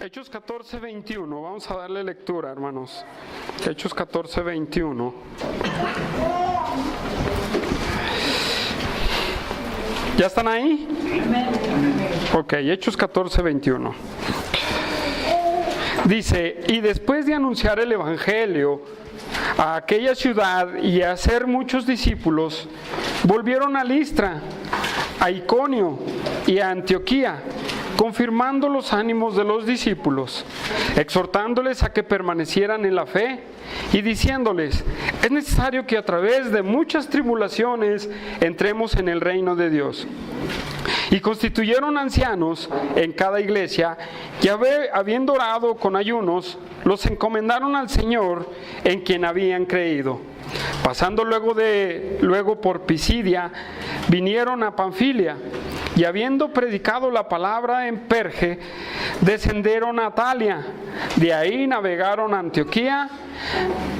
Hechos 14, 21. Vamos a darle lectura, hermanos. Hechos 14, 21. ¿Ya están ahí? Ok, Hechos 14, 21. Dice, y después de anunciar el evangelio a aquella ciudad y a hacer muchos discípulos, volvieron a Listra, a Iconio y a Antioquía, confirmando los ánimos de los discípulos, exhortándoles a que permanecieran en la fe y diciéndoles, es necesario que a través de muchas tribulaciones entremos en el reino de Dios. Y constituyeron ancianos en cada iglesia, y habiendo orado con ayunos, los encomendaron al Señor en quien habían creído. Pasando luego por Pisidia, vinieron a Panfilia, y habiendo predicado la palabra en Perge, descendieron a Atalia. De ahí navegaron a Antioquía,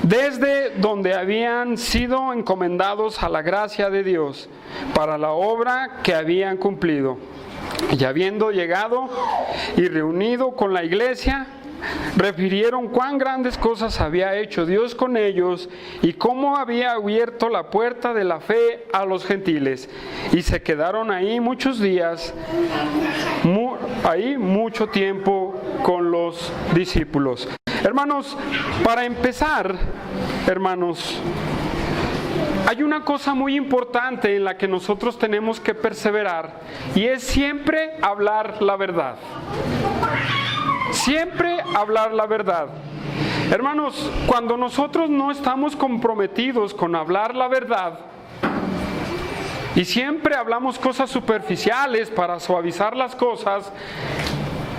desde donde habían sido encomendados a la gracia de Dios para la obra que habían cumplido. Y habiendo llegado y reunido con la iglesia, refirieron cuán grandes cosas había hecho Dios con ellos y cómo había abierto la puerta de la fe a los gentiles. Y se quedaron ahí muchos días, mucho tiempo con los discípulos. Hermanos, para empezar, hermanos, hay una cosa muy importante en la que nosotros tenemos que perseverar, y es siempre hablar la verdad. Siempre hablar la verdad. Hermanos, cuando nosotros no estamos comprometidos con hablar la verdad y siempre hablamos cosas superficiales para suavizar las cosas,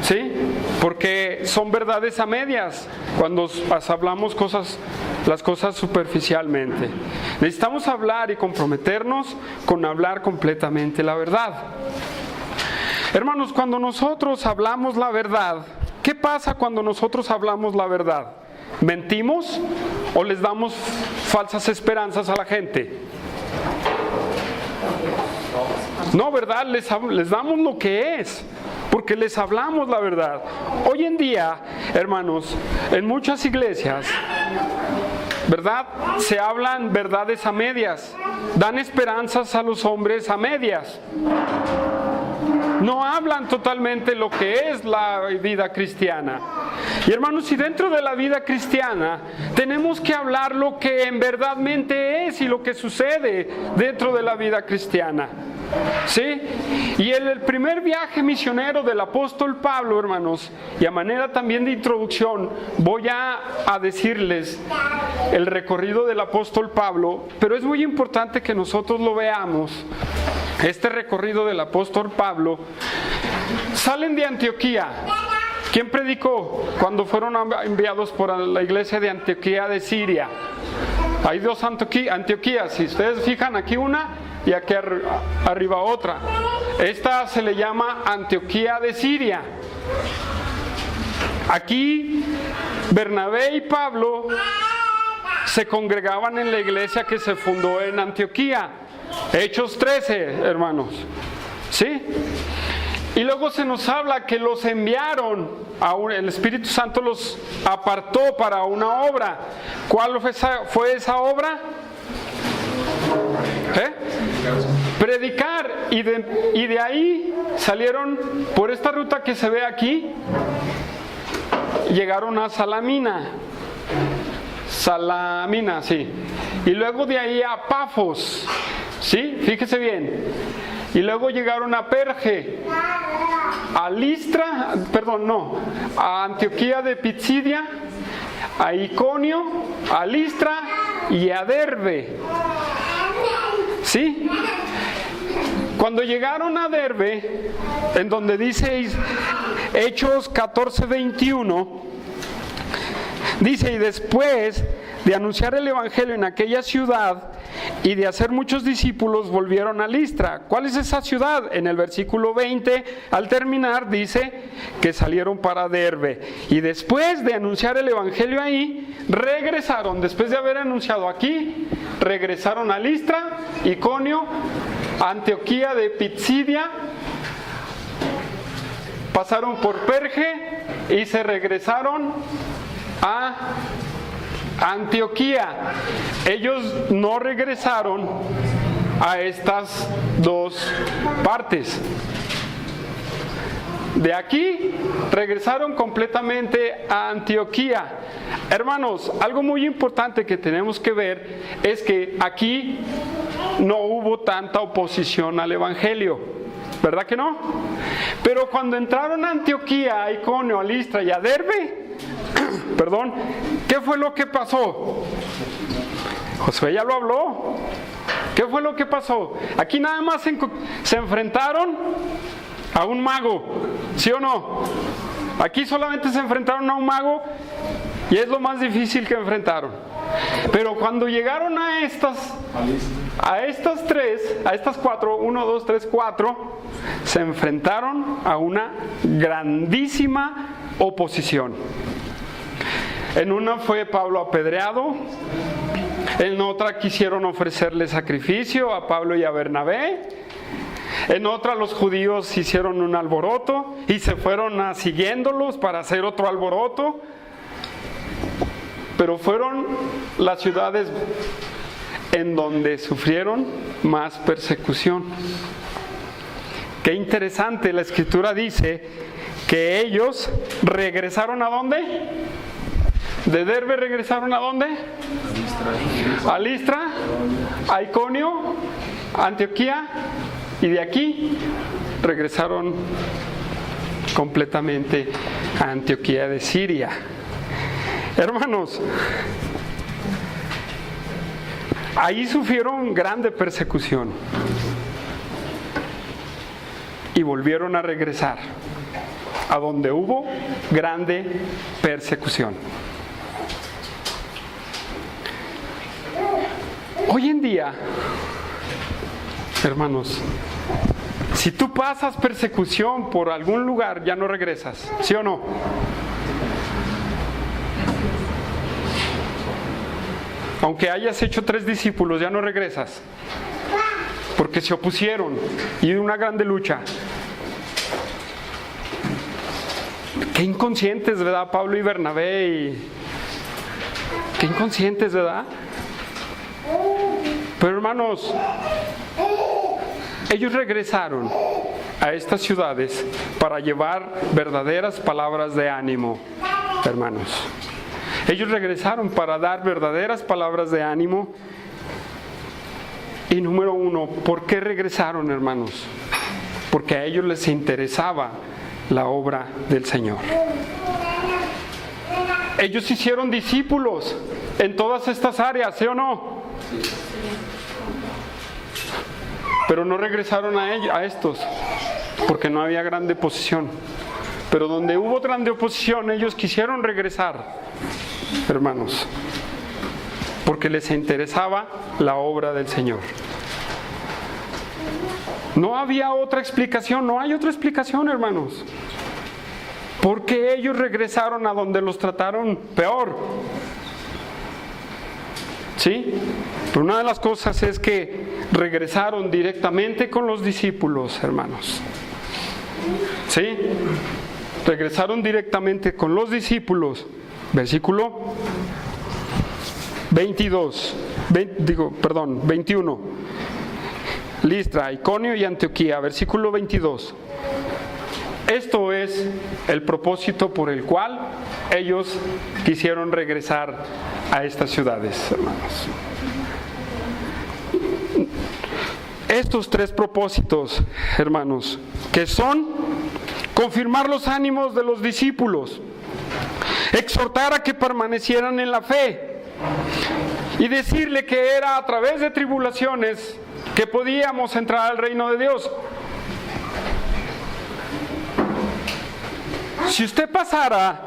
¿sí? Porque son verdades a medias cuando hablamos las cosas superficialmente. Necesitamos hablar y comprometernos con hablar completamente la verdad. Hermanos, cuando nosotros hablamos la verdad, ¿qué pasa cuando nosotros hablamos la verdad? ¿Mentimos o les damos falsas esperanzas a la gente? No, ¿verdad? Les damos lo que es, porque les hablamos la verdad. Hoy en día, hermanos, en muchas iglesias, ¿verdad? Se hablan verdades a medias, dan esperanzas a los hombres a medias. No hablan totalmente lo que es la vida cristiana. Y hermanos, si dentro de la vida cristiana tenemos que hablar lo que en verdadmente es y lo que sucede dentro de la vida cristiana, ¿sí? Y en el primer viaje misionero del apóstol Pablo, hermanos, y a manera también de introducción, voy a decirles el recorrido del apóstol Pablo, pero es muy importante que nosotros lo veamos. Este recorrido del apóstol Pablo, salen de Antioquía. ¿Quién predicó cuando fueron enviados por la iglesia de Antioquía de Siria? Hay dos Antioquías, si ustedes fijan, aquí una y aquí arriba otra. Esta se le llama Antioquía de Siria. Aquí Bernabé y Pablo se congregaban en la iglesia que se fundó en Antioquía. Hechos 13, hermanos, ¿sí? Y luego se nos habla que los enviaron, el Espíritu Santo los apartó para una obra. ¿Cuál fue esa obra? Predicar. Y de ahí salieron por esta ruta que se ve aquí, llegaron a Salamina, sí. Y luego de ahí a Pafos, ¿sí? Fíjese bien. Y luego llegaron a Perge, a Listra, a Antioquía de Pisidia, a Iconio, a Listra y a Derbe, ¿sí? Cuando llegaron a Derbe, en donde dice Hechos 14, 21, dice, y después de anunciar el evangelio en aquella ciudad y de hacer muchos discípulos, volvieron a Listra. ¿Cuál es esa ciudad? En el versículo 20, al terminar, dice que salieron para Derbe. Y después de anunciar el evangelio ahí, regresaron. Después de haber anunciado aquí, regresaron a Listra, Iconio, Antioquía de Pisidia pasaron por Perge y se regresaron a Antioquía. Ellos no regresaron a estas dos partes. De aquí regresaron completamente a Antioquía. Hermanos, algo muy importante que tenemos que ver es que aquí no hubo tanta oposición al Evangelio, ¿verdad que no? Pero cuando entraron a Antioquía, a Iconio, a Listra y a Derbe, perdón, ¿qué fue lo que pasó? Josué ya lo habló. ¿Qué fue lo que pasó? Aquí nada más se enfrentaron a un mago, ¿sí o no? Aquí solamente se enfrentaron a un mago y es lo más difícil que enfrentaron. Pero cuando llegaron a estas cuatro, 1, 2, 3, 4, se enfrentaron a una grandísima oposición. En una fue Pablo apedreado, en otra quisieron ofrecerle sacrificio a Pablo y a Bernabé, en otra los judíos hicieron un alboroto y se fueron siguiéndolos para hacer otro alboroto. Pero fueron las ciudades en donde sufrieron más persecución. Qué interesante, la Escritura dice que ellos regresaron ¿a dónde? De Derbe regresaron ¿a dónde? A Listra, a Iconio, a Antioquía, y de aquí regresaron completamente a Antioquía de Siria. Hermanos, ahí sufrieron grande persecución y volvieron a regresar a donde hubo grande persecución. Hoy en día, hermanos, si tú pasas persecución por algún lugar, ya no regresas, ¿sí o no? Aunque hayas hecho 3 discípulos, ya no regresas, porque se opusieron y una grande lucha. Qué inconscientes, ¿verdad? Pablo y Bernabé, qué inconscientes, ¿verdad? Pero hermanos, ellos regresaron a estas ciudades para llevar verdaderas palabras de ánimo, hermanos. Ellos regresaron para dar verdaderas palabras de ánimo. Y número 1, ¿por qué regresaron, hermanos? Porque a ellos les interesaba la obra del Señor. Ellos hicieron discípulos en todas estas áreas, ¿sí o no? Pero no regresaron a estos, porque no había grande oposición. Pero donde hubo grande oposición, ellos quisieron regresar, hermanos, porque les interesaba la obra del Señor. No había otra explicación, no hay otra explicación, hermanos. Porque ellos regresaron a donde los trataron peor. ¿Sí? Pero una de las cosas es que regresaron directamente con los discípulos, hermanos. ¿Sí? Regresaron directamente con los discípulos. Versículo 21. Listra, Iconio y Antioquía. Versículo 22. Esto es el propósito por el cual ellos quisieron regresar a estas ciudades, hermanos. Estos 3 propósitos, hermanos, que son confirmar los ánimos de los discípulos, exhortar a que permanecieran en la fe y decirle que era a través de tribulaciones que podíamos entrar al reino de Dios. Si usted pasara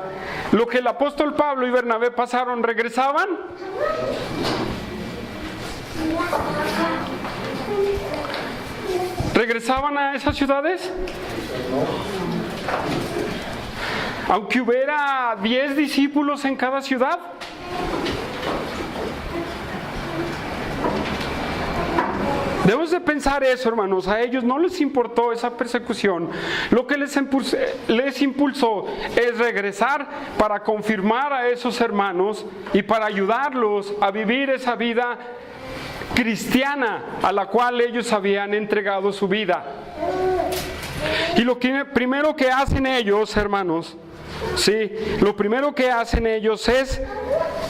lo que el apóstol Pablo y Bernabé pasaron, ¿regresaban? ¿Regresaban a esas ciudades? Aunque hubiera 10 discípulos en cada ciudad. Debemos de pensar eso, hermanos. A ellos no les importó esa persecución. Lo que les impulsó es regresar para confirmar a esos hermanos y para ayudarlos a vivir esa vida cristiana a la cual ellos habían entregado su vida. Y lo primero que hacen ellos, hermanos, sí, lo primero que hacen ellos es,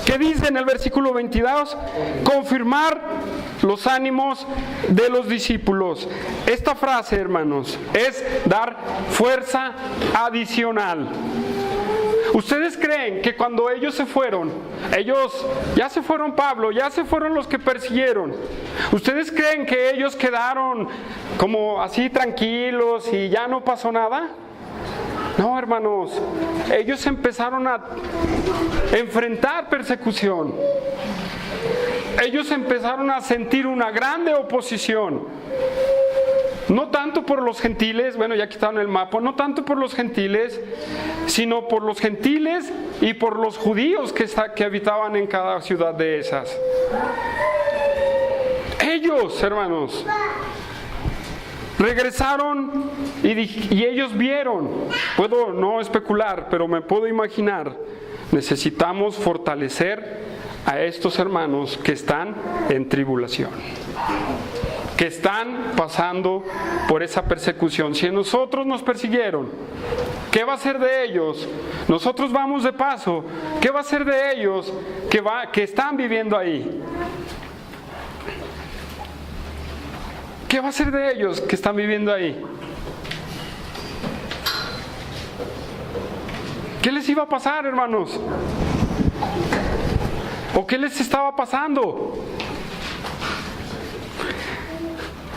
¿qué dice en el versículo 22? Confirmar los ánimos de los discípulos. Esta frase, hermanos, es dar fuerza adicional. ¿Ustedes creen que cuando ellos se fueron, ya se fueron Pablo, ya se fueron los que persiguieron? ¿Ustedes creen que ellos quedaron como así tranquilos y ya no pasó nada? No, hermanos, ellos empezaron a enfrentar persecución. Ellos empezaron a sentir una grande oposición. No tanto por los gentiles, bueno, ya quitaron el mapa, no tanto por los gentiles, sino por los gentiles y por los judíos que habitaban en cada ciudad de esas. Ellos, hermanos, regresaron y ellos vieron, puedo no especular, pero me puedo imaginar, necesitamos fortalecer a estos hermanos que están en tribulación, que están pasando por esa persecución. Si a nosotros nos persiguieron, ¿qué va a ser de ellos? Nosotros vamos de paso, ¿qué va a ser de ellos que están viviendo ahí? ¿Qué va a ser de ellos que están viviendo ahí? ¿Qué les iba a pasar, hermanos? ¿O qué les estaba pasando?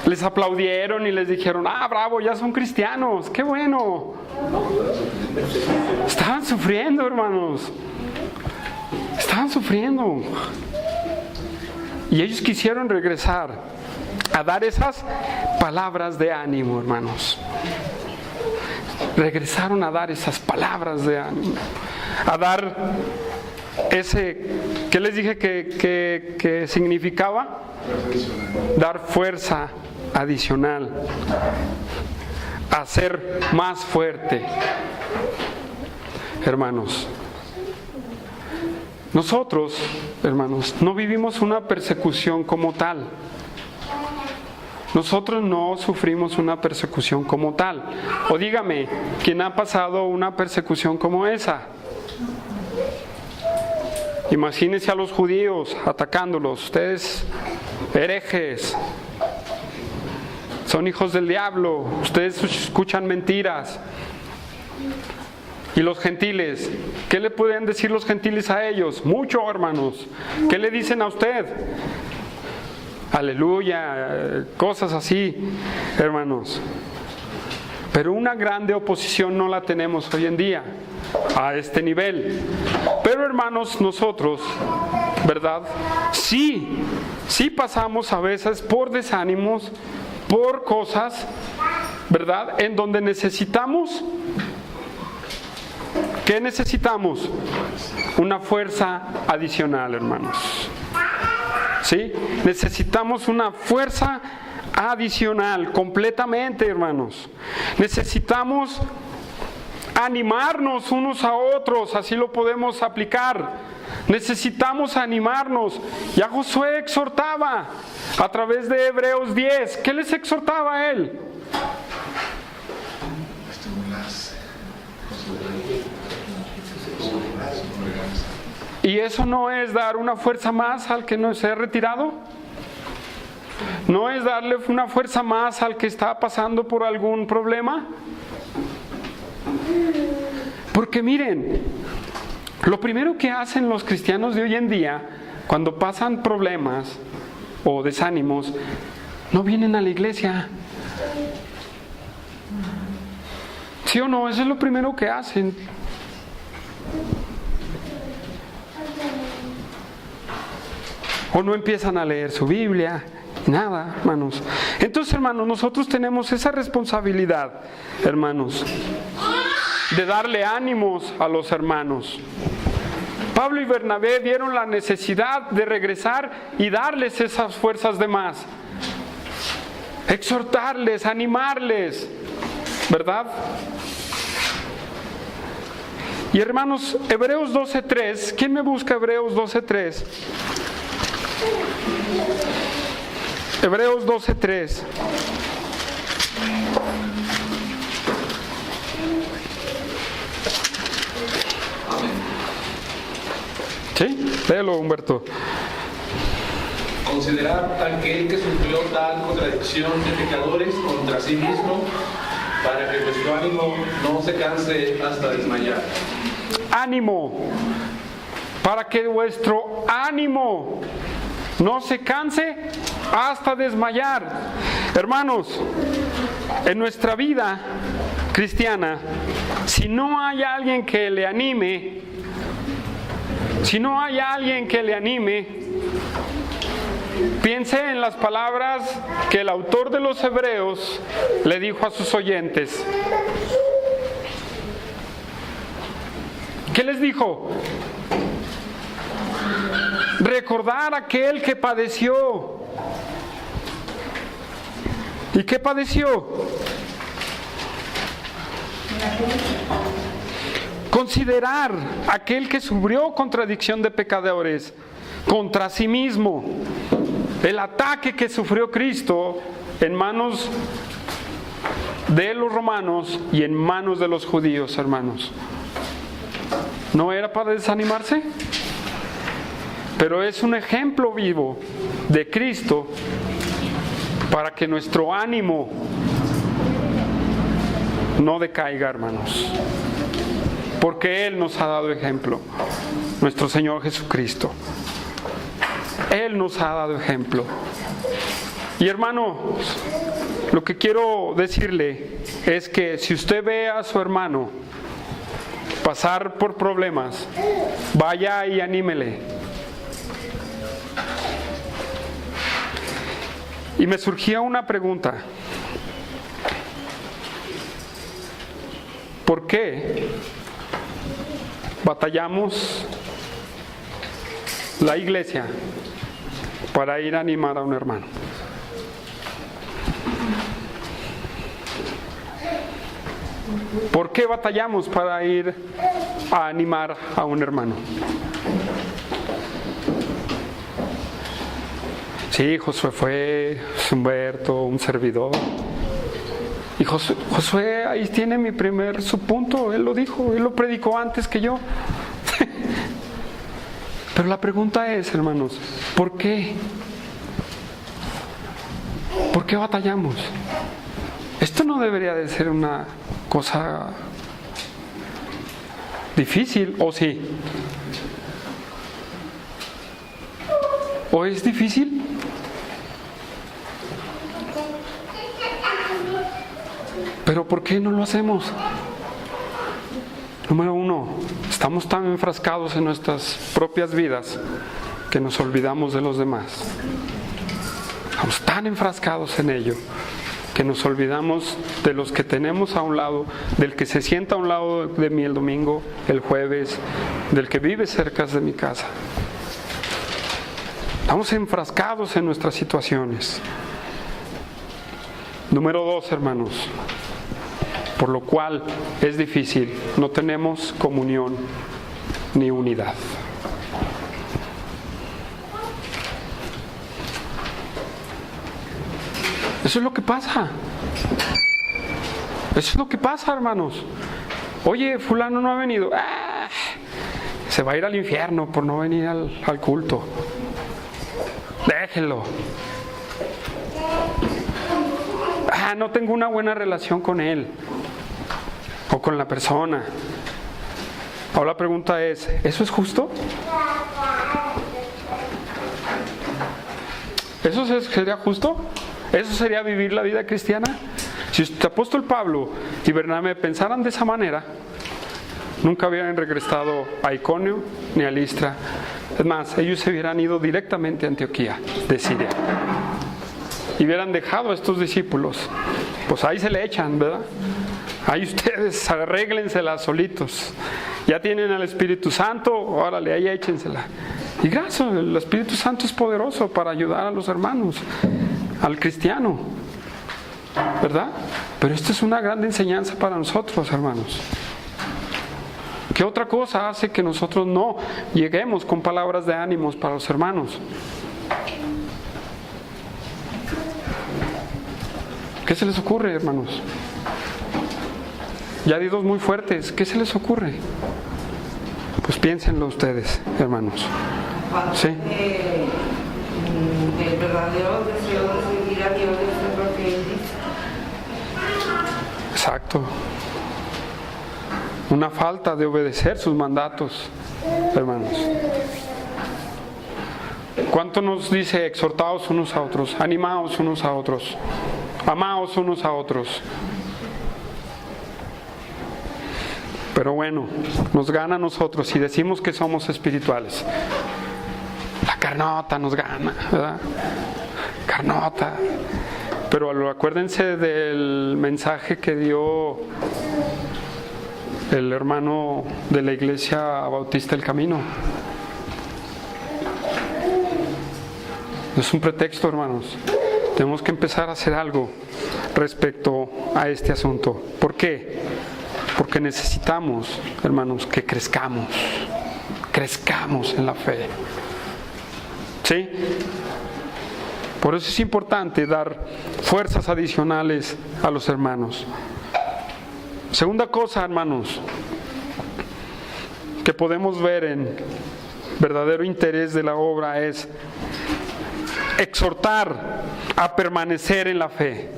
Les aplaudieron y les dijeron, bravo, ya son cristianos, qué bueno. Estaban sufriendo, hermanos. Estaban sufriendo. Y ellos quisieron regresar a dar esas palabras de ánimo, hermanos. Regresaron a dar esas palabras de ánimo. A dar ¿qué les dije que significaba? Dar fuerza adicional, a ser más fuerte. Hermanos, nosotros, hermanos, no vivimos una persecución como tal. Nosotros no sufrimos una persecución como tal. O dígame, ¿quién ha pasado una persecución como esa? Imagínense a los judíos atacándolos. Ustedes, herejes, son hijos del diablo, ustedes escuchan mentiras. Y los gentiles, ¿qué le pueden decir los gentiles a ellos? Mucho, hermanos. ¿Qué le dicen a usted? Aleluya, cosas así, hermanos. Pero una grande oposición no la tenemos hoy en día a este nivel. Pero, hermanos, nosotros, ¿verdad? Sí pasamos a veces por desánimos, por cosas, ¿verdad? En donde necesitamos, ¿qué necesitamos? Una fuerza adicional, hermanos. ¿Sí? Necesitamos una fuerza adicional, completamente, hermanos. Necesitamos animarnos unos a otros, así lo podemos aplicar. Necesitamos animarnos. Ya Josué exhortaba a través de Hebreos 10. ¿Qué les exhortaba a él? ¿Y eso no es dar una fuerza más al que no se ha retirado? ¿No es darle una fuerza más al que está pasando por algún problema? Porque miren, lo primero que hacen los cristianos de hoy en día, cuando pasan problemas o desánimos, no vienen a la iglesia. ¿Sí o no? Eso es lo primero que hacen. O no empiezan a leer su Biblia, nada, hermanos. Entonces, hermanos, nosotros tenemos esa responsabilidad, hermanos, de darle ánimos a los hermanos. Pablo y Bernabé vieron la necesidad de regresar y darles esas fuerzas de más. exhortarles, animarles, ¿verdad? Y hermanos, Hebreos 12:3, ¿quién me busca Hebreos 12:3? Hebreos 12:3. ¿Sí? Léelo, Humberto. Considerar aquel que sufrió tal contradicción de pecadores contra sí mismo, para que vuestro ánimo no se canse hasta desmayar. Ánimo, para que vuestro ánimo no se canse hasta desmayar. Hermanos, en nuestra vida cristiana, si no hay alguien que le anime, piense en las palabras que el autor de los Hebreos le dijo a sus oyentes. ¿Qué les dijo? Recordar aquel que padeció. ¿Y qué padeció? Considerar aquel que sufrió contradicción de pecadores contra sí mismo. El ataque que sufrió Cristo en manos de los romanos y en manos de los judíos, hermanos. ¿No era para desanimarse? Pero es un ejemplo vivo de Cristo para que nuestro ánimo no decaiga, hermanos. Porque Él nos ha dado ejemplo, nuestro Señor Jesucristo. Él nos ha dado ejemplo. Y hermanos, lo que quiero decirle es que si usted ve a su hermano pasar por problemas, vaya y anímele. Y me surgía una pregunta. ¿Por qué batallamos la iglesia para ir a animar a un hermano? ¿Por qué batallamos para ir a animar a un hermano? Sí, Josué fue, Humberto, un servidor. Y Josué ahí tiene su punto, él lo dijo, él lo predicó antes que yo. Pero la pregunta es, hermanos, ¿por qué? ¿Por qué batallamos? Esto no debería de ser una cosa difícil, ¿o sí? ¿O es difícil? Pero ¿por qué no lo hacemos? Número uno, estamos tan enfrascados en nuestras propias vidas que nos olvidamos de los demás. Estamos tan enfrascados en ello que nos olvidamos de los que tenemos a un lado, del que se sienta a un lado de mí el domingo, el jueves, del que vive cerca de mi casa. Estamos enfrascados en nuestras situaciones. Número dos, hermanos, por lo cual es difícil, no tenemos comunión ni unidad. Eso es lo que pasa. Eso es lo que pasa, hermanos. Oye, fulano no ha venido. Se va a ir al infierno por no venir al culto. Déjenlo. No tengo una buena relación con él o con la persona. Ahora la pregunta es, ¿eso es justo? ¿Eso sería justo? ¿Eso sería vivir la vida cristiana? Si el apóstol Pablo y Bernabé pensaran de esa manera, nunca hubieran regresado a Iconio ni a Listra. Es más, ellos se hubieran ido directamente a Antioquía de Siria y hubieran dejado a estos discípulos. Pues ahí se le echan, ¿verdad? Ahí ustedes arréglenselas solitos. Ya tienen al Espíritu Santo, órale, ahí échensela. Y gracias, el Espíritu Santo es poderoso para ayudar a los hermanos, al cristiano. ¿verdad? Pero esto es una gran enseñanza para nosotros, hermanos. ¿Qué otra cosa hace que nosotros no lleguemos con palabras de ánimos para los hermanos? ¿Qué se les ocurre, hermanos? Ya di dos muy fuertes. ¿Qué se les ocurre? Pues piénsenlo ustedes, hermanos. ¿Sí? El verdadero deseo de seguir a Dios es lo que Él dice. Exacto. Una falta de obedecer sus mandatos, hermanos. ¿Cuánto nos dice exhortaos unos a otros, animaos unos a otros, amaos unos a otros? Pero bueno, nos gana a nosotros si decimos que somos espirituales. La carnota nos gana, ¿verdad? Carnota. Pero acuérdense del mensaje que dio el hermano de la Iglesia Bautista El Camino. No es un pretexto, hermanos. Tenemos que empezar a hacer algo respecto a este asunto. ¿Por qué? Porque necesitamos, hermanos, que crezcamos en la fe. ¿Sí? Por eso es importante dar fuerzas adicionales a los hermanos. Segunda cosa, hermanos, que podemos ver en verdadero interés de la obra es exhortar a permanecer en la fe.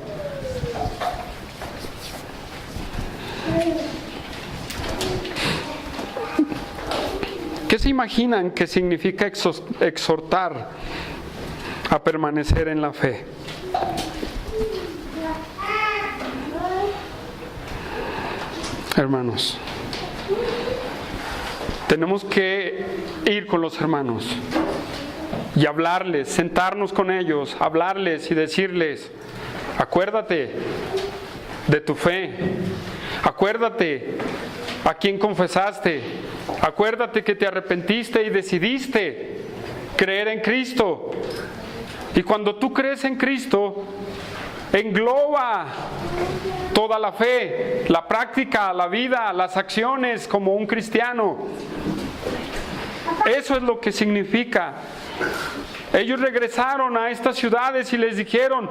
¿Qué se imaginan que significa exhortar a permanecer en la fe? Hermanos, tenemos que ir con los hermanos y hablarles, sentarnos con ellos, hablarles y decirles: acuérdate de tu fe, acuérdate a quién confesaste, acuérdate que te arrepentiste y decidiste creer en Cristo. Y cuando tú crees en Cristo, engloba toda la fe, la práctica, la vida, las acciones como un cristiano. Eso es lo que significa. Ellos regresaron a estas ciudades y les dijeron: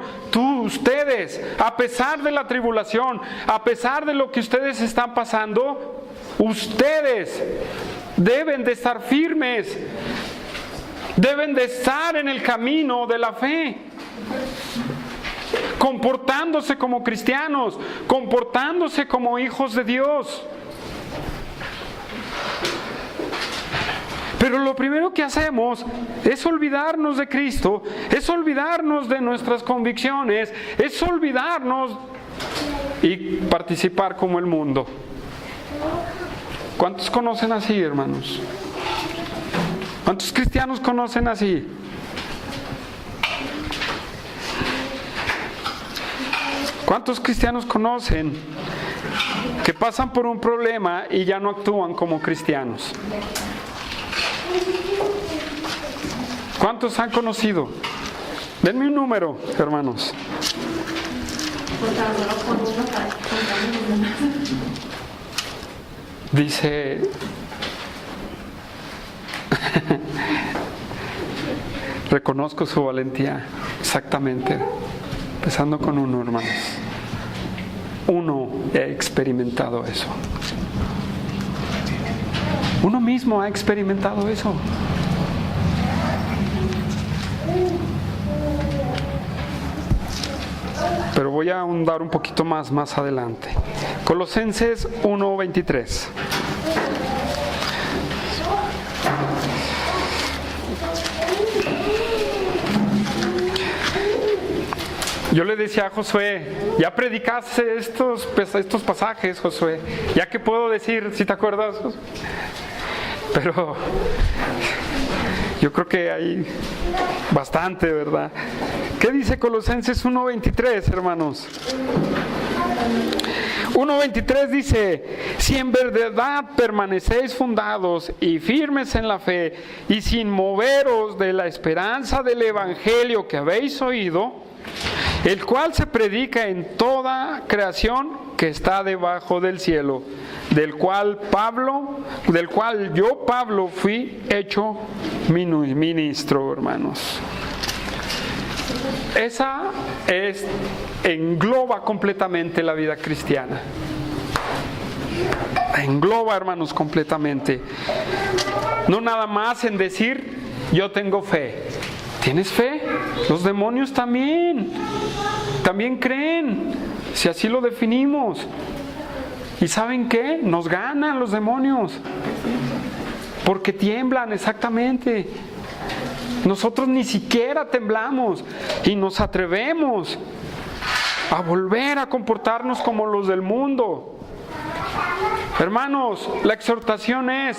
ustedes, a pesar de la tribulación, a pesar de lo que ustedes están pasando, ustedes deben de estar firmes, deben de estar en el camino de la fe, comportándose como cristianos, comportándose como hijos de Dios. Pero lo primero que hacemos es olvidarnos de Cristo, es olvidarnos de nuestras convicciones, es olvidarnos y participar como el mundo. ¿Cuántos conocen así, hermanos? ¿Cuántos cristianos conocen así? ¿Cuántos cristianos conocen que pasan por un problema y ya no actúan como cristianos? ¿Cuántos han conocido? Denme un número, hermanos. Dice, reconozco su valentía, exactamente, empezando con uno, hermanos. Uno ha experimentado eso. Uno mismo ha experimentado eso. Pero voy a ahondar un poquito más adelante. Colosenses 1:23. Yo le decía a Josué: ya predicaste estos pasajes, Josué. ¿Ya qué puedo decir? ¿Si te acuerdas? Pero yo creo que hay bastante, ¿verdad? ¿Qué dice Colosenses 1:23, hermanos? 1:23 dice: si en verdad permanecéis fundados y firmes en la fe y sin moveros de la esperanza del evangelio que habéis oído, el cual se predica en toda creación que está debajo del cielo, del cual yo, Pablo, fui hecho ministro, hermanos. Esa engloba completamente la vida cristiana. Engloba, hermanos, completamente. No nada más en decir, yo tengo fe. ¿Tienes fe? Los demonios también creen, si así lo definimos. ¿Y saben qué? Nos ganan los demonios, porque tiemblan, exactamente. Nosotros ni siquiera temblamos y nos atrevemos a volver a comportarnos como los del mundo. Hermanos, la exhortación es,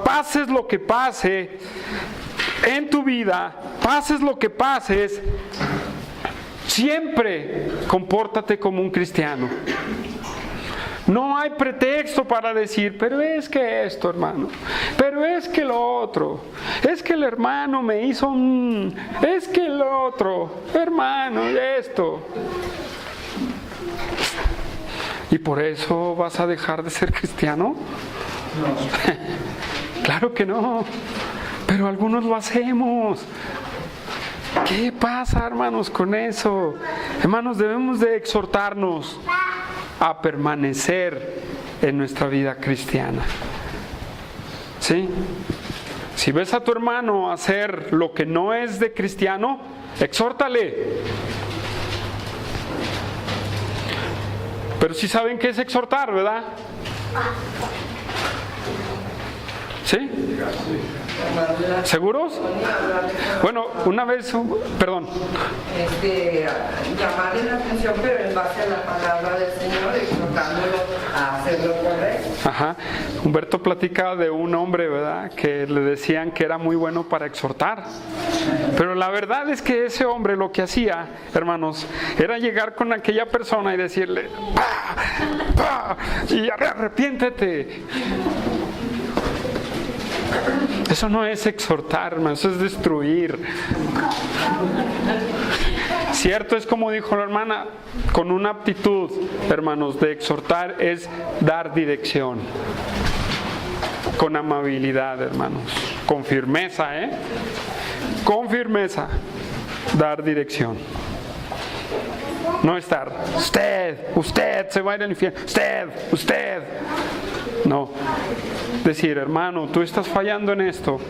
pases lo que pase en tu vida, pases lo que pases, siempre compórtate como un cristiano. No hay pretexto para decir, pero es que esto, hermano, pero es que lo otro, es que el hermano me hizo es que el otro, hermano, esto. ¿Y por eso vas a dejar de ser cristiano? No. Claro que no, pero algunos lo hacemos. ¿Qué pasa, hermanos, con eso? Hermanos, debemos de exhortarnos a permanecer en nuestra vida cristiana. ¿Sí? Si ves a tu hermano hacer lo que no es de cristiano, exhórtale. Pero sí saben qué es exhortar, ¿verdad? ¿Sí? ¿Seguros? Bueno, una vez, perdón. Llamarle la atención, pero en base a la palabra del Señor, exhortándolo a hacer lo correcto. Ajá. Humberto platica de un hombre, ¿verdad?, que le decían que era muy bueno para exhortar. Pero la verdad es que ese hombre lo que hacía, hermanos, era llegar con aquella persona y decirle, ¡pah! ¡pah! Y arrepiéntete. Eso no es exhortar, hermano, eso es destruir. Cierto, es como dijo la hermana, con una aptitud, hermanos, de exhortar es dar dirección. Con amabilidad, hermanos. Con firmeza, con firmeza, dar dirección. No estar, usted se va a ir al infierno, usted. No, decir, hermano, tú estás fallando en esto,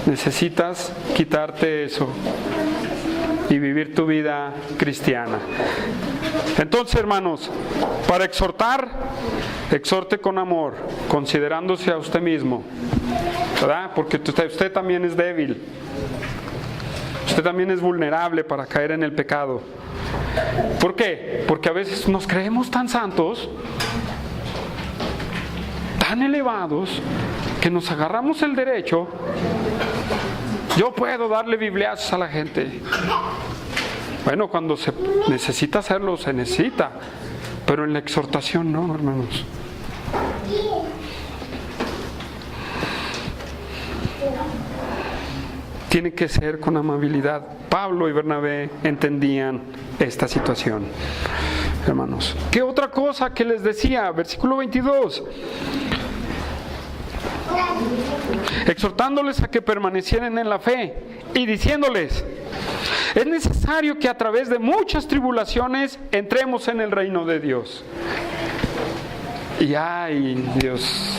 necesitas quitarte eso y vivir tu vida cristiana. Entonces, hermanos, para exhortar, exhorte con amor, considerándose a usted mismo, ¿verdad? Porque usted también es débil, usted también es vulnerable para caer en el pecado. ¿Por qué? Porque a veces nos creemos tan santos, tan elevados, que nos agarramos el derecho. Yo puedo darle bibliazos a la gente. Bueno, cuando se necesita hacerlo, se necesita, pero en la exhortación no, hermanos. Tiene que ser con amabilidad. Pablo y Bernabé entendían esta situación, hermanos. ¿Qué otra cosa que les decía? Versículo 22. Exhortándoles a que permanecieran en la fe y diciéndoles, es necesario que a través de muchas tribulaciones entremos en el reino de Dios. Y ay, Dios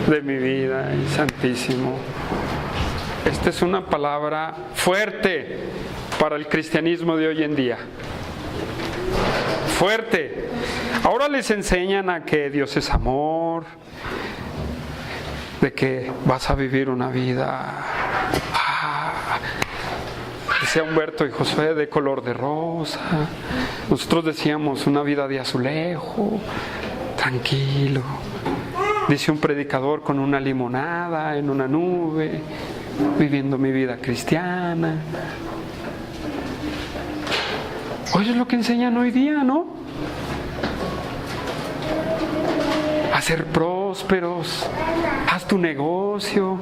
de mi vida, santísimo, esta es una palabra fuerte para el cristianismo de hoy en día. Fuerte. Ahora les enseñan a que Dios es amor, de que vas a vivir una vida, decía Humberto y Josué, de color de rosa. Nosotros decíamos una vida de azulejo, tranquilo. Dice un predicador, con una limonada en una nube, viviendo mi vida cristiana. Oye, es lo que enseñan hoy día, ¿no? A ser prósperos, haz tu negocio,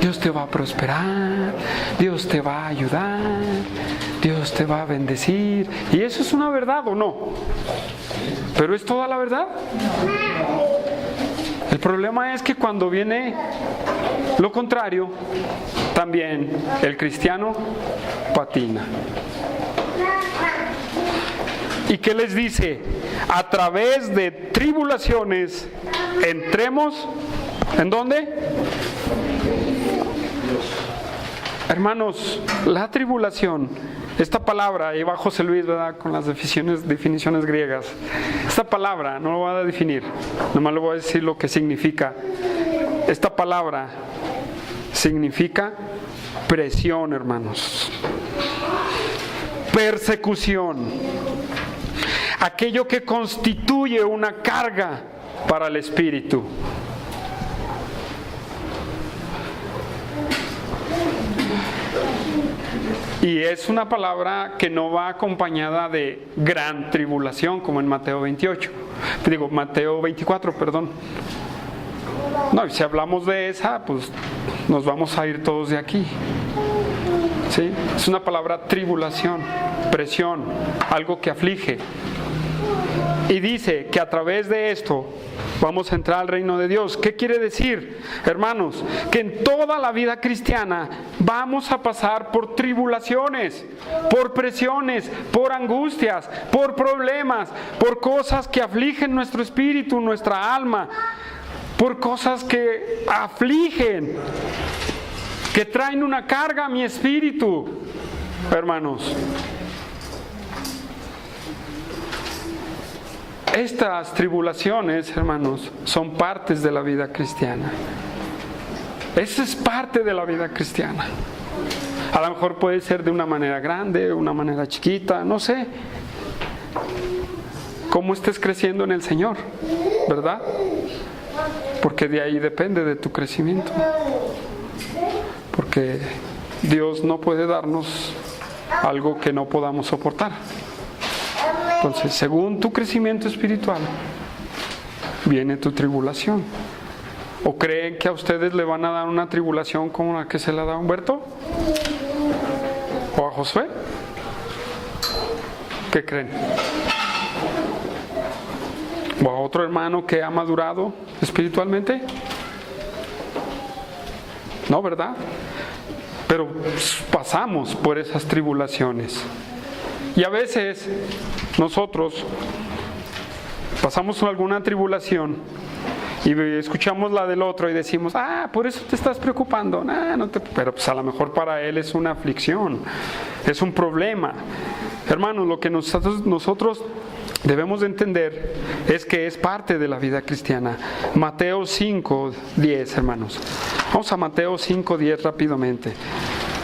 Dios te va a prosperar, Dios te va a ayudar, Dios te va a bendecir. ¿Y eso es una verdad o no? ¿Pero es toda la verdad? El problema es que cuando viene lo contrario, también el cristiano patina. ¿Y qué les dice? A través de tribulaciones entremos, ¿en dónde? Hermanos, la tribulación, esta palabra, ahí va José Luis, ¿verdad? Con las definiciones griegas. Esta palabra no lo voy a definir, nomás le voy a decir lo que significa. Esta palabra significa presión, hermanos. Persecución. Aquello que constituye una carga para el espíritu. Y es una palabra que no va acompañada de gran tribulación, como en Mateo 24, perdón. No, y si hablamos de esa, pues nos vamos a ir todos de aquí. ¿Sí? Es una palabra tribulación, presión, algo que aflige. Y dice que a través de esto vamos a entrar al reino de Dios. ¿Qué quiere decir, hermanos? Que en toda la vida cristiana vamos a pasar por tribulaciones, por presiones, por angustias, por problemas, por cosas que afligen nuestro espíritu, nuestra alma, por cosas que afligen, que traen una carga a mi espíritu, hermanos. Estas tribulaciones, hermanos, son partes de la vida cristiana. Esa es parte de la vida cristiana. A lo mejor puede ser de una manera grande, una manera chiquita, no sé. Cómo estés creciendo en el Señor, ¿verdad? Porque de ahí depende de tu crecimiento. Porque Dios no puede darnos algo que no podamos soportar. Entonces, según tu crecimiento espiritual, viene tu tribulación. ¿O creen que a ustedes le van a dar una tribulación como la que se la da a Humberto? ¿O a Josué? ¿Qué creen? ¿O a otro hermano que ha madurado espiritualmente? No, ¿verdad? Pero pasamos por esas tribulaciones. Y a veces nosotros pasamos alguna tribulación y escuchamos la del otro y decimos, por eso te estás preocupando. Pero pues a lo mejor para él es una aflicción, es un problema. Hermanos, lo que nosotros debemos de entender es que es parte de la vida cristiana. Mateo 5:10, hermanos. Vamos a Mateo 5:10 rápidamente.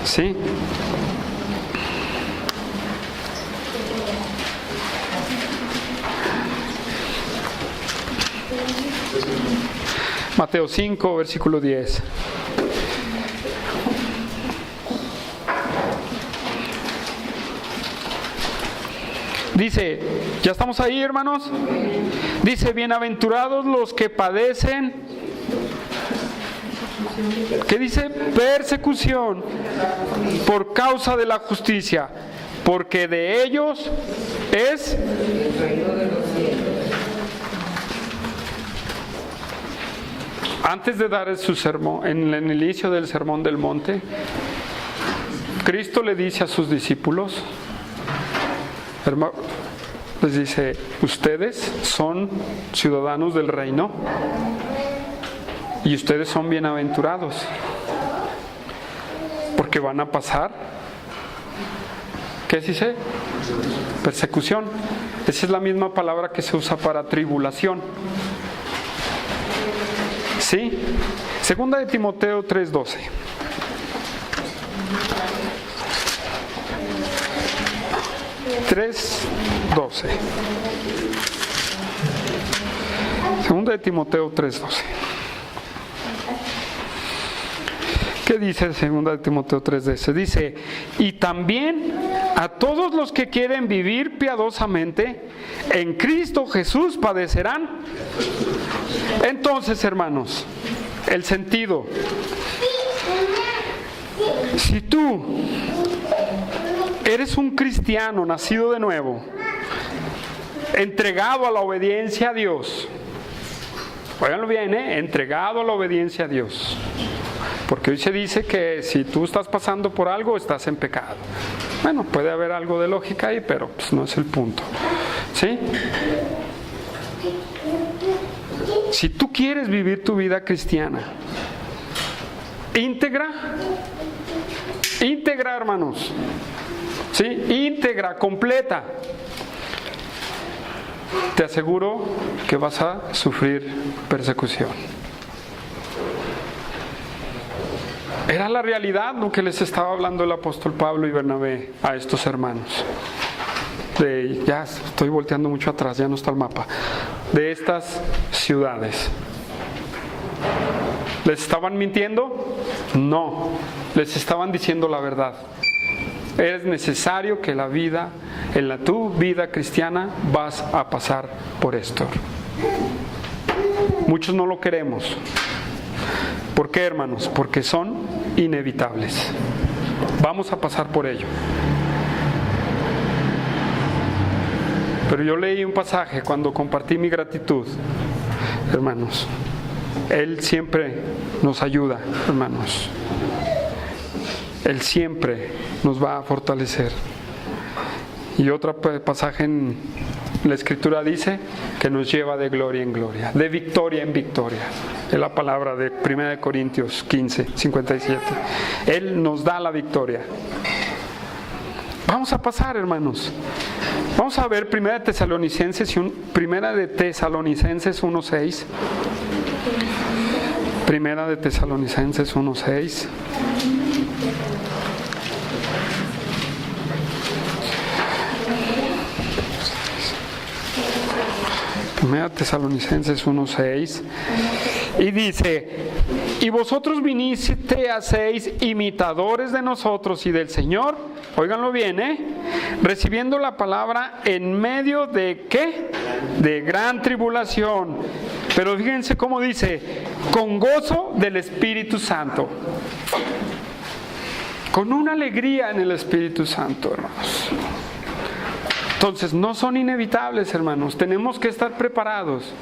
¿Sí? Mateo 5, versículo 10. Dice, ¿ya estamos ahí, hermanos? Dice, bienaventurados los que padecen. ¿Qué dice? Persecución por causa de la justicia, porque de ellos es el reino de los cielos. Antes de dar su sermón, en el inicio del Sermón del Monte, Cristo le dice a sus discípulos, hermano, les dice, ustedes son ciudadanos del reino y ustedes son bienaventurados, porque van a pasar, ¿qué dice? Persecución. Esa es la misma palabra que se usa para tribulación. ¿Sí? Segunda de Timoteo 3:12. Segunda de Timoteo 3:12. ¿Qué dice segunda de Timoteo 3:12? Dice, y también a todos los que quieren vivir piadosamente en Cristo Jesús padecerán. Entonces, hermanos, el sentido. Si tú eres un cristiano nacido de nuevo, entregado a la obediencia a Dios. Óiganlo bien, entregado a la obediencia a Dios. Porque hoy se dice que si tú estás pasando por algo, estás en pecado. Bueno, puede haber algo de lógica ahí, pero pues no es el punto. ¿Sí? Si tú quieres vivir tu vida cristiana íntegra, hermanos, ¿sí? Íntegra, completa, te aseguro que vas a sufrir persecución. Era la realidad lo que les estaba hablando el apóstol Pablo y Bernabé a estos hermanos. Ya estoy volteando mucho atrás, ya no está el mapa. De estas ciudades. ¿Les estaban mintiendo? No, les estaban diciendo la verdad. Es necesario que tu vida cristiana vas a pasar por esto. Muchos no lo queremos. ¿Por qué, hermanos? Porque son inevitables. Vamos a pasar por ello. Pero yo leí un pasaje cuando compartí mi gratitud, hermanos. Él siempre nos ayuda, hermanos. Él siempre nos va a fortalecer. Y otro pasaje en la Escritura dice que nos lleva de gloria en gloria, de victoria en victoria. Es la palabra de 1 Corintios 15, 57. Él nos da la victoria. Vamos a pasar, hermanos. Vamos a ver 1 de Tesalonicenses 1:6. 1 de Tesalonicenses 1:6. Primera Tesalonicenses 1:6 y dice: y vosotros viniste a seis imitadores de nosotros y del Señor, óiganlo bien, recibiendo la palabra en medio de ¿qué? De gran tribulación, pero fíjense cómo dice: con gozo del Espíritu Santo, con una alegría en el Espíritu Santo, hermanos. Entonces, no son inevitables, hermanos. Tenemos que estar preparados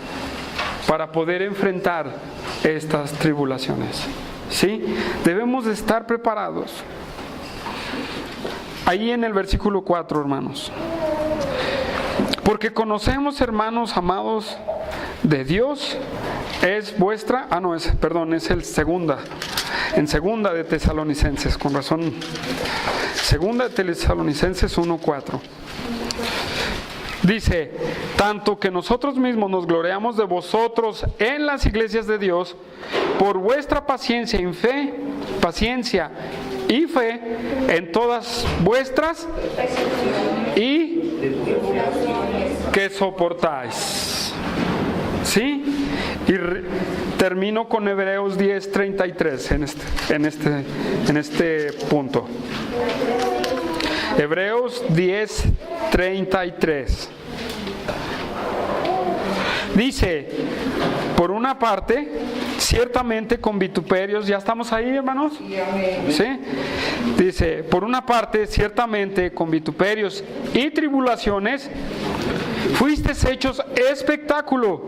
para poder enfrentar estas tribulaciones. ¿Sí? Debemos de estar preparados. Ahí en el versículo 4, hermanos. Porque conocemos, hermanos amados de Dios, es vuestra... es el segunda. En segunda de Tesalonicenses, con razón. Segunda de Tesalonicenses 1:4. Dice: tanto que nosotros mismos nos gloriamos de vosotros en las iglesias de Dios por vuestra paciencia y fe en todas vuestras y que soportáis. ¿Sí? Y termino con Hebreos 10:33 en este punto. Hebreos 10:33. Dice: por una parte, ciertamente con vituperios, ¿ya estamos ahí, hermanos? ¿Sí? Dice: por una parte, ciertamente con vituperios y tribulaciones, fuisteis hechos espectáculo,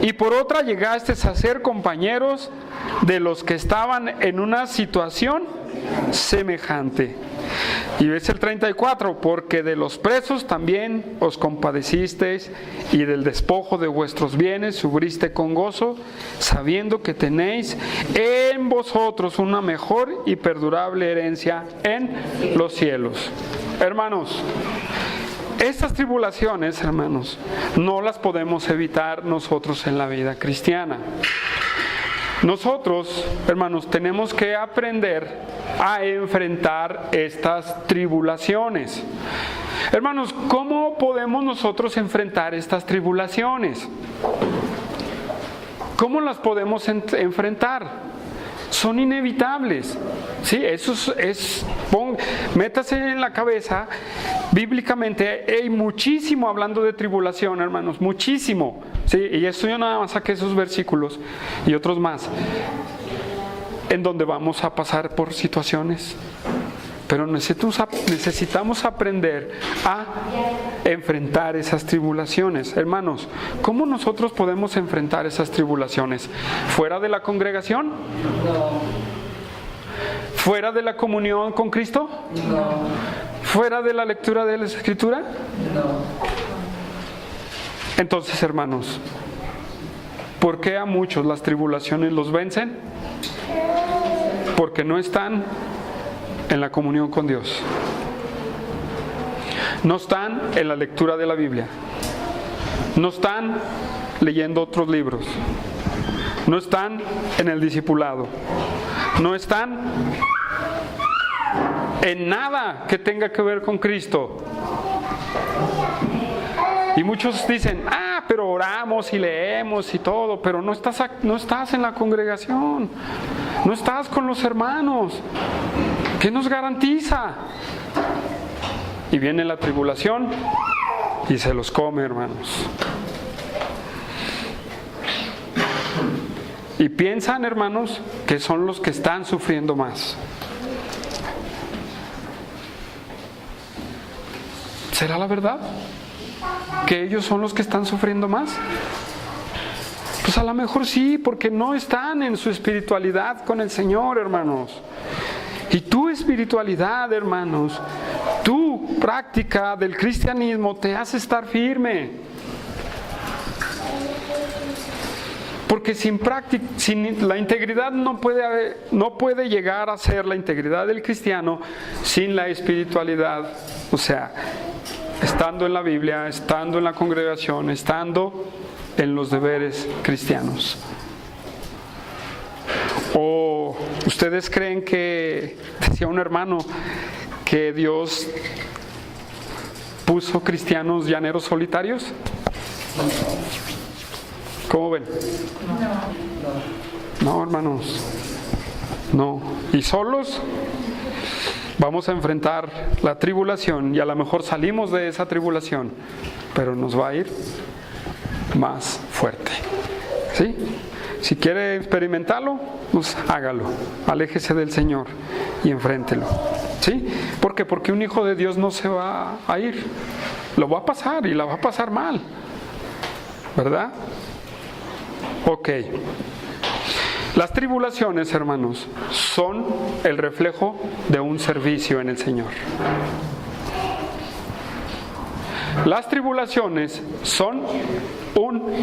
y por otra llegasteis a ser compañeros de los que estaban en una situación semejante. Y ves el 34, porque de los presos también os compadecisteis, y del despojo de vuestros bienes sufriste con gozo, sabiendo que tenéis en vosotros una mejor y perdurable herencia en los cielos. Hermanos, estas tribulaciones, hermanos, no las podemos evitar nosotros en la vida cristiana. Nosotros, hermanos, tenemos que aprender a enfrentar estas tribulaciones. Hermanos, ¿cómo podemos nosotros enfrentar estas tribulaciones? ¿Cómo las podemos enfrentar? Son inevitables. Sí, eso métase en la cabeza. Bíblicamente hay muchísimo hablando de tribulación, hermanos, muchísimo. Sí, y esto yo nada más saqué esos versículos y otros más, en donde vamos a pasar por situaciones Pero necesitamos aprender a enfrentar esas tribulaciones. Hermanos, ¿cómo nosotros podemos enfrentar esas tribulaciones? ¿Fuera de la congregación? No. ¿Fuera de la comunión con Cristo? No. ¿Fuera de la lectura de la Escritura? No. Entonces, hermanos, ¿por qué a muchos las tribulaciones los vencen? Porque no están en la comunión con Dios. No están en la lectura de la Biblia. No están leyendo otros libros. No están en el discipulado. No están en nada que tenga que ver con Cristo. Y muchos dicen, pero oramos y leemos y todo, pero no estás en la congregación. No estás con los hermanos. ¿Qué nos garantiza? Y viene la tribulación y se los come, hermanos. Y piensan, hermanos, que son los que están sufriendo más. ¿Será la verdad? ¿Que ellos son los que están sufriendo más? Pues a lo mejor sí, porque no están en su espiritualidad con el Señor, hermanos. Y tu espiritualidad, hermanos, tu práctica del cristianismo te hace estar firme. Porque sin la integridad no puede llegar a ser la integridad del cristiano sin la espiritualidad. O sea, estando en la Biblia, estando en la congregación, estando en los deberes cristianos. ¿O ustedes creen que, decía un hermano, que Dios puso cristianos llaneros solitarios? ¿Cómo ven? No, hermanos. No. ¿Y solos? Vamos a enfrentar la tribulación y a lo mejor salimos de esa tribulación, pero nos va a ir más fuerte. ¿Sí? Si quiere experimentarlo, pues hágalo. Aléjese del Señor y enfréntelo. ¿Sí? ¿Por qué? Porque un hijo de Dios no se va a ir. Lo va a pasar y la va a pasar mal. ¿Verdad? Ok. Las tribulaciones, hermanos, son el reflejo de un servicio en el Señor. Las tribulaciones son un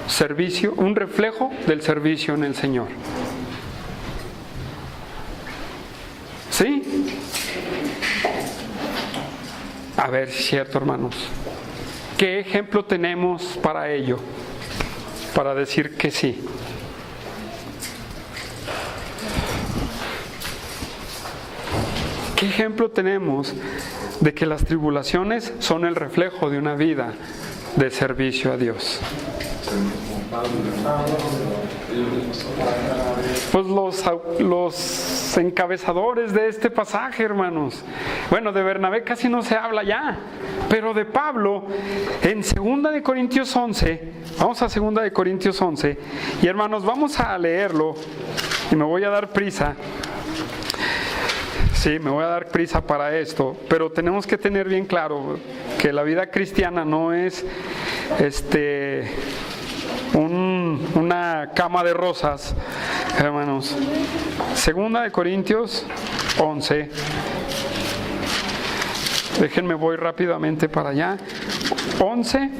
servicio, un reflejo del servicio en el Señor. ¿Sí? A ver si es cierto, hermanos. ¿Qué ejemplo tenemos para ello? Para decir que sí. ¿Qué ejemplo tenemos de que las tribulaciones son el reflejo de una vida de servicio a Dios? Pues los encabezadores de este pasaje, hermanos. Bueno, de Bernabé casi no se habla ya, pero de Pablo en 2 de Corintios 11, vamos a 2 de Corintios 11, y hermanos, vamos a leerlo, y me voy a dar prisa. Sí, me voy a dar prisa para esto, pero tenemos que tener bien claro que la vida cristiana no es una cama de rosas, hermanos. 2 de Corintios 11. Déjenme, voy rápidamente para allá. 11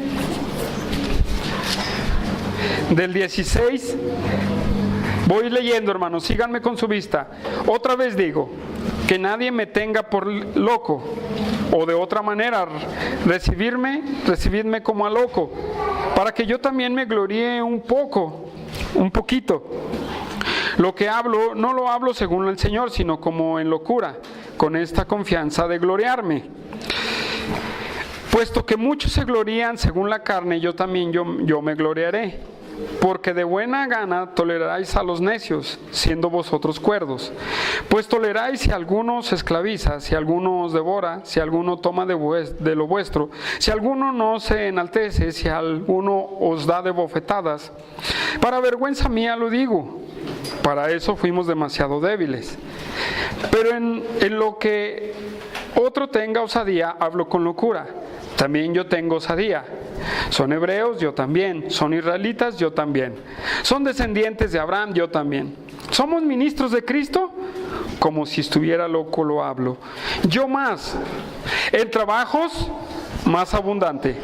del 16. Voy leyendo, hermanos, síganme con su vista. Otra vez digo, que nadie me tenga por loco, o de otra manera, recibidme como a loco, para que yo también me gloríe un poquito. Lo que hablo, no lo hablo según el Señor, sino como en locura, con esta confianza de gloriarme. Puesto que muchos se glorían según la carne, yo también yo me gloriaré. Porque de buena gana toleraráis a los necios, siendo vosotros cuerdos. Pues toleráis si alguno se esclaviza, si alguno os devora, si alguno toma de lo vuestro, si alguno no se enaltece, si alguno os da de bofetadas. Para vergüenza mía lo digo, para eso fuimos demasiado débiles. Pero en lo que otro tenga osadía, hablo con locura. También yo tengo osadía. Son hebreos, yo también. Son israelitas, yo también. Son descendientes de Abraham, yo también. ¿Somos ministros de Cristo? Como si estuviera loco lo hablo. Yo más. En trabajos, más abundante.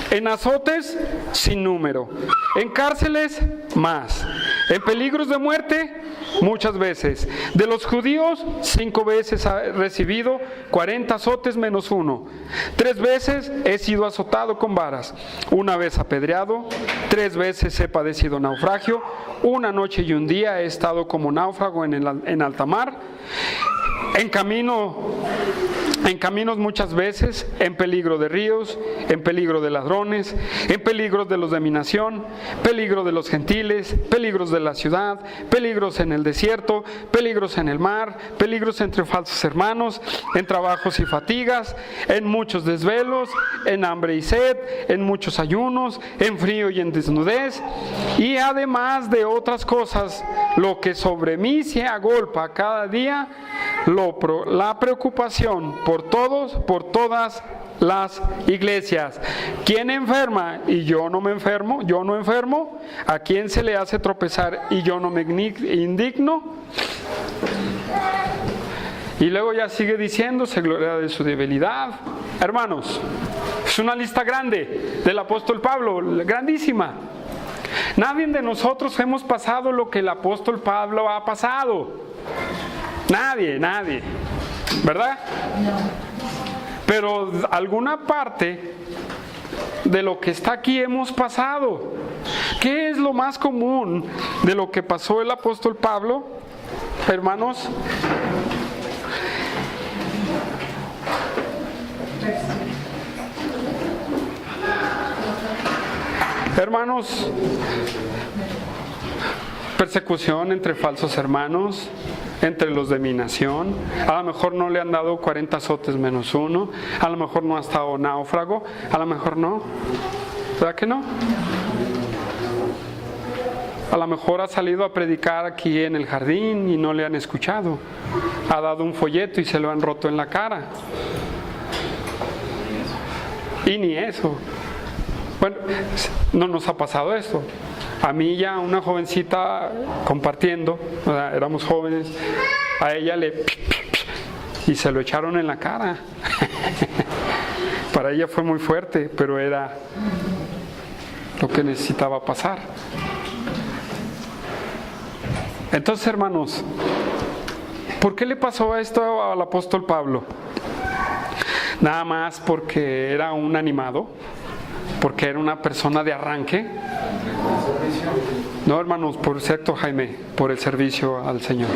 En azotes, sin número. En cárceles, más. En peligros de muerte, muchas veces. De los judíos, 5 veces he recibido 40 azotes menos 1. 3 veces he sido azotado con varas. 1 vez apedreado. 3 veces he padecido naufragio. 1 noche y 1 día he estado como náufrago en alta mar. En caminos muchas veces, en peligro de ríos, en peligro de ladrones, en peligros de los de mi nación, peligro de los gentiles, peligros de la ciudad, peligros en el desierto, peligros en el mar, peligros entre falsos hermanos, en trabajos y fatigas, en muchos desvelos, en hambre y sed, en muchos ayunos, en frío y en desnudez, y además de otras cosas, lo que sobre mí se agolpa cada día, la preocupación por todos, por todas las iglesias. ¿Quién enferma y yo no me enfermo? ¿Yo no enfermo? ¿A quién se le hace tropezar y yo no me indigno? Y luego ya sigue diciendo, se gloria de su debilidad. Hermanos, es una lista grande del apóstol Pablo, grandísima. Nadie de nosotros hemos pasado lo que el apóstol Pablo ha pasado. Nadie, ¿verdad? No. Pero alguna parte de lo que está aquí hemos pasado. ¿Qué es lo más común de lo que pasó el apóstol Pablo, hermanos? Hermanos, persecución entre falsos hermanos, entre los de mi nación. A lo mejor no le han dado 40 azotes menos 1, a lo mejor no ha estado náufrago, a lo mejor no. ¿Verdad que no? A lo mejor ha salido a predicar aquí en el jardín y no le han escuchado. Ha dado un folleto y se lo han roto en la cara. Y ni eso. Bueno, no nos ha pasado esto. A mí ya una jovencita compartiendo, éramos jóvenes, a ella y se lo echaron en la cara. Para ella fue muy fuerte, pero era lo que necesitaba pasar. Entonces, hermanos, ¿por qué le pasó esto al apóstol Pablo? Nada más porque era un animado, porque era una persona de arranque. No, hermanos, por cierto, Jaime, por el servicio al Señor.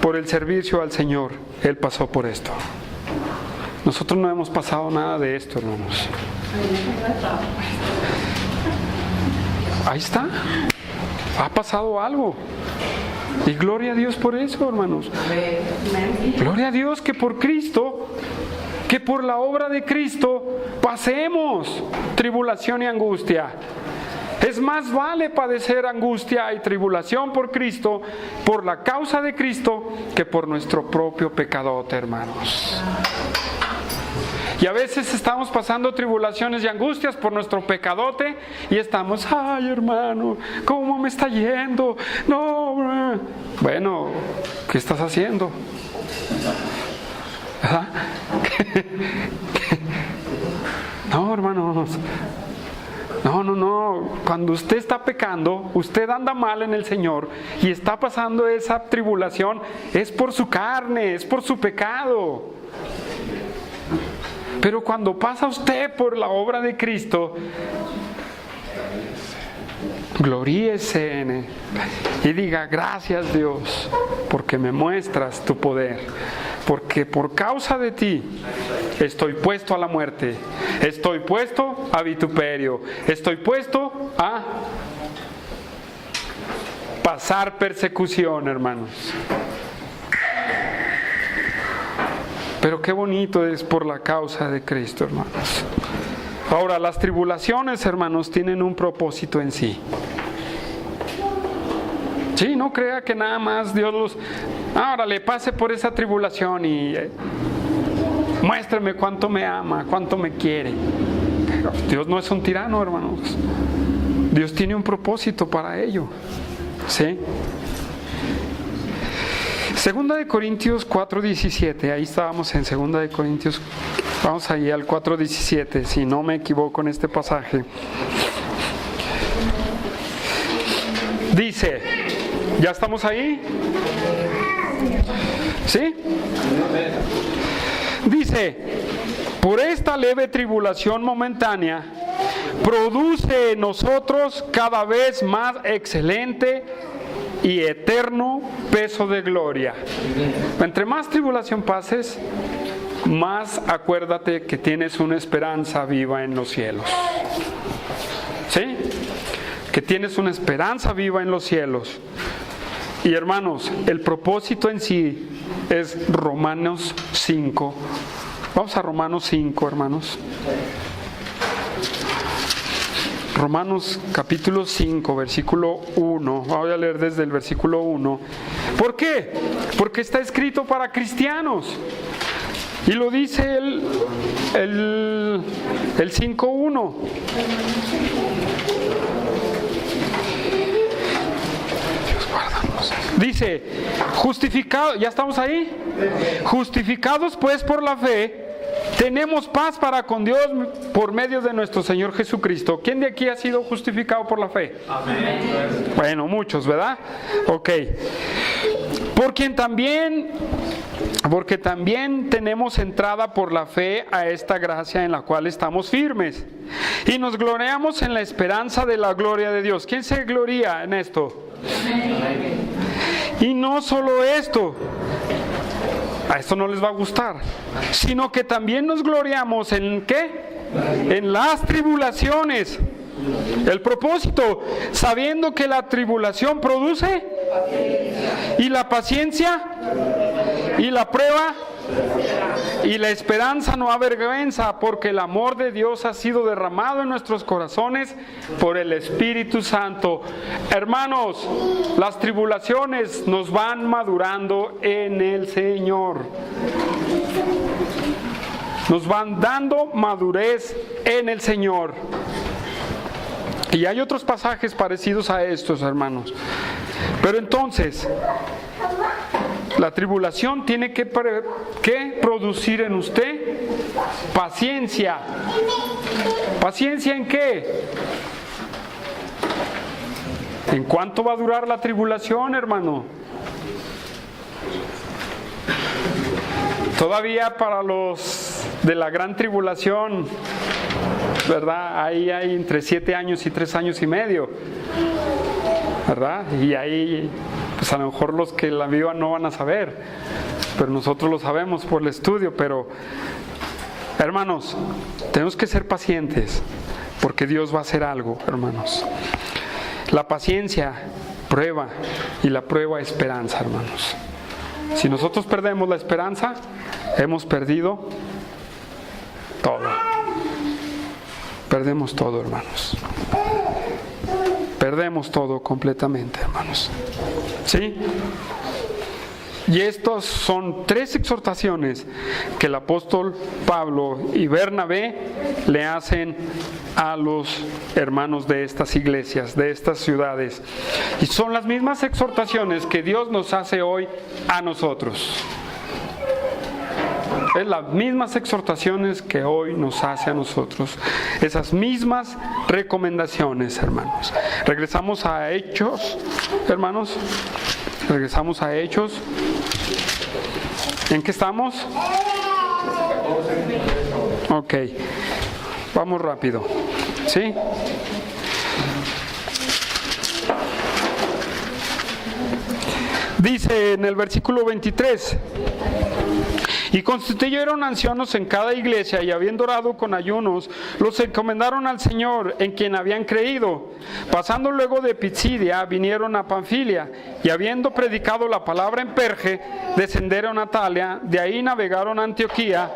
Por el servicio al Señor, Él pasó por esto. Nosotros no hemos pasado nada de esto, hermanos. Ahí está. Ha pasado algo. Y gloria a Dios por eso, hermanos. Gloria a Dios que por Cristo, que por la obra de Cristo pasemos tribulación y angustia. Es más vale padecer angustia y tribulación por Cristo, por la causa de Cristo, que por nuestro propio pecadote, hermanos. Y a veces estamos pasando tribulaciones y angustias por nuestro pecadote y estamos, ay hermano, ¿cómo me está yendo? No, bueno, ¿qué estás haciendo? ¿Verdad? No, hermanos. No. Cuando usted está pecando, usted anda mal en el Señor y está pasando esa tribulación, es por su carne, es por su pecado. Pero cuando pasa usted por la obra de Cristo, gloríese en Él y diga, gracias Dios, porque me muestras tu poder. Porque por causa de ti estoy puesto a la muerte, estoy puesto a vituperio, estoy puesto a pasar persecución, hermanos. Pero qué bonito es por la causa de Cristo, hermanos. Ahora, las tribulaciones, hermanos, tienen un propósito en sí. Sí, no crea que nada más Dios los... Ahora le pase por esa tribulación y muéstrame cuánto me ama, cuánto me quiere. Pero Dios no es un tirano, hermanos. Dios tiene un propósito para ello. ¿Sí? Segunda de Corintios 4:17, ahí estábamos en Segunda de Corintios, vamos ahí al 4:17, si no me equivoco en este pasaje. Dice, ¿ya estamos ahí? ¿Sí? Dice, por esta leve tribulación momentánea, produce en nosotros cada vez más excelente y eterno peso de gloria. Entre más tribulación pases, más acuérdate que tienes una esperanza viva en los cielos. ¿Sí? Que tienes una esperanza viva en los cielos. Y hermanos, el propósito en sí es Romanos 5. Vamos a Romanos 5, hermanos. Romanos capítulo 5, versículo 1. Voy a leer desde el versículo 1. ¿Por qué? Porque está escrito para cristianos. Y lo dice el 5.1. Dice, justificados, ¿ya estamos ahí? Justificados pues por la fe, tenemos paz para con Dios por medio de nuestro Señor Jesucristo. ¿Quién de aquí ha sido justificado por la fe? Amén. Bueno, muchos, ¿verdad? Ok. Porque también tenemos entrada por la fe a esta gracia en la cual estamos firmes. Y nos gloriamos en la esperanza de la gloria de Dios. ¿Quién se gloria en esto? Amén. Y no solo esto, a esto no les va a gustar, sino que también nos gloriamos en ¿qué? En las tribulaciones. El propósito, sabiendo que la tribulación produce y la paciencia y la prueba y la esperanza no avergüenza, porque el amor de Dios ha sido derramado en nuestros corazones por el Espíritu Santo. Hermanos, las tribulaciones nos van madurando en el Señor. Nos van dando madurez en el Señor. Y hay otros pasajes parecidos a estos, hermanos. Pero entonces, la tribulación tiene que producir en usted paciencia. ¿Paciencia en qué? ¿En cuánto va a durar la tribulación, hermano? Todavía para los de la gran tribulación, ¿verdad? Ahí hay entre 7 años y 3 años y medio, ¿verdad? Y ahí, pues a lo mejor los que la vivan no van a saber, pero nosotros lo sabemos por el estudio. Pero, hermanos, tenemos que ser pacientes, porque Dios va a hacer algo, hermanos. La paciencia prueba, y la prueba esperanza, hermanos. Si nosotros perdemos la esperanza, hemos perdido todo. Perdemos todo, hermanos. Perdemos todo completamente, hermanos. ¿Sí? Y estas son 3 exhortaciones que el apóstol Pablo y Bernabé le hacen a los hermanos de estas iglesias, de estas ciudades. Y son las mismas exhortaciones que Dios nos hace hoy a nosotros. Es las mismas exhortaciones que hoy nos hace a nosotros. Esas mismas recomendaciones, hermanos. Regresamos a Hechos, hermanos. Regresamos a Hechos. ¿En qué estamos? Ok. Vamos rápido. ¿Sí? Dice en el versículo 23: y constituyeron ancianos en cada iglesia, y habiendo orado con ayunos, los encomendaron al Señor, en quien habían creído. Pasando luego de Pisidia, vinieron a Panfilia, y habiendo predicado la palabra en Perge, descendieron a Atalia, de ahí navegaron a Antioquía,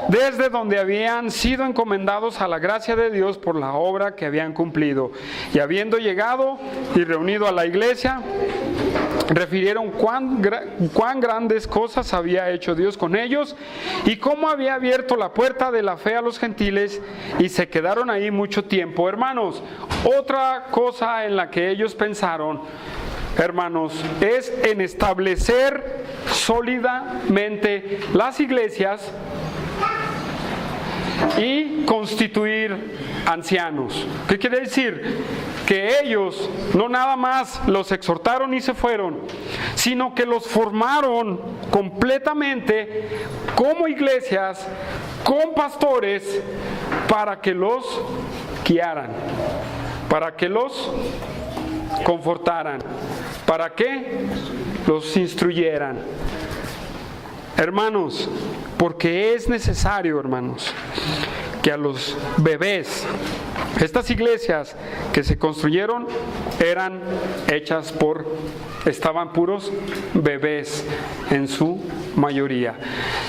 desde donde habían sido encomendados a la gracia de Dios por la obra que habían cumplido. Y habiendo llegado y reunido a la iglesia, refirieron cuán grandes cosas había hecho Dios con ellos y cómo había abierto la puerta de la fe a los gentiles, y se quedaron ahí mucho tiempo. Hermanos, otra cosa en la que ellos pensaron, hermanos, es en establecer sólidamente las iglesias y constituir ancianos. ¿Qué quiere decir? Que ellos no nada más los exhortaron y se fueron, sino que los formaron completamente como iglesias, con pastores, para que los guiaran, para que los confortaran, para que los instruyeran. Hermanos, porque es necesario, hermanos, que a los bebés, estas iglesias que se construyeron eran hechas estaban puros bebés en su mayoría.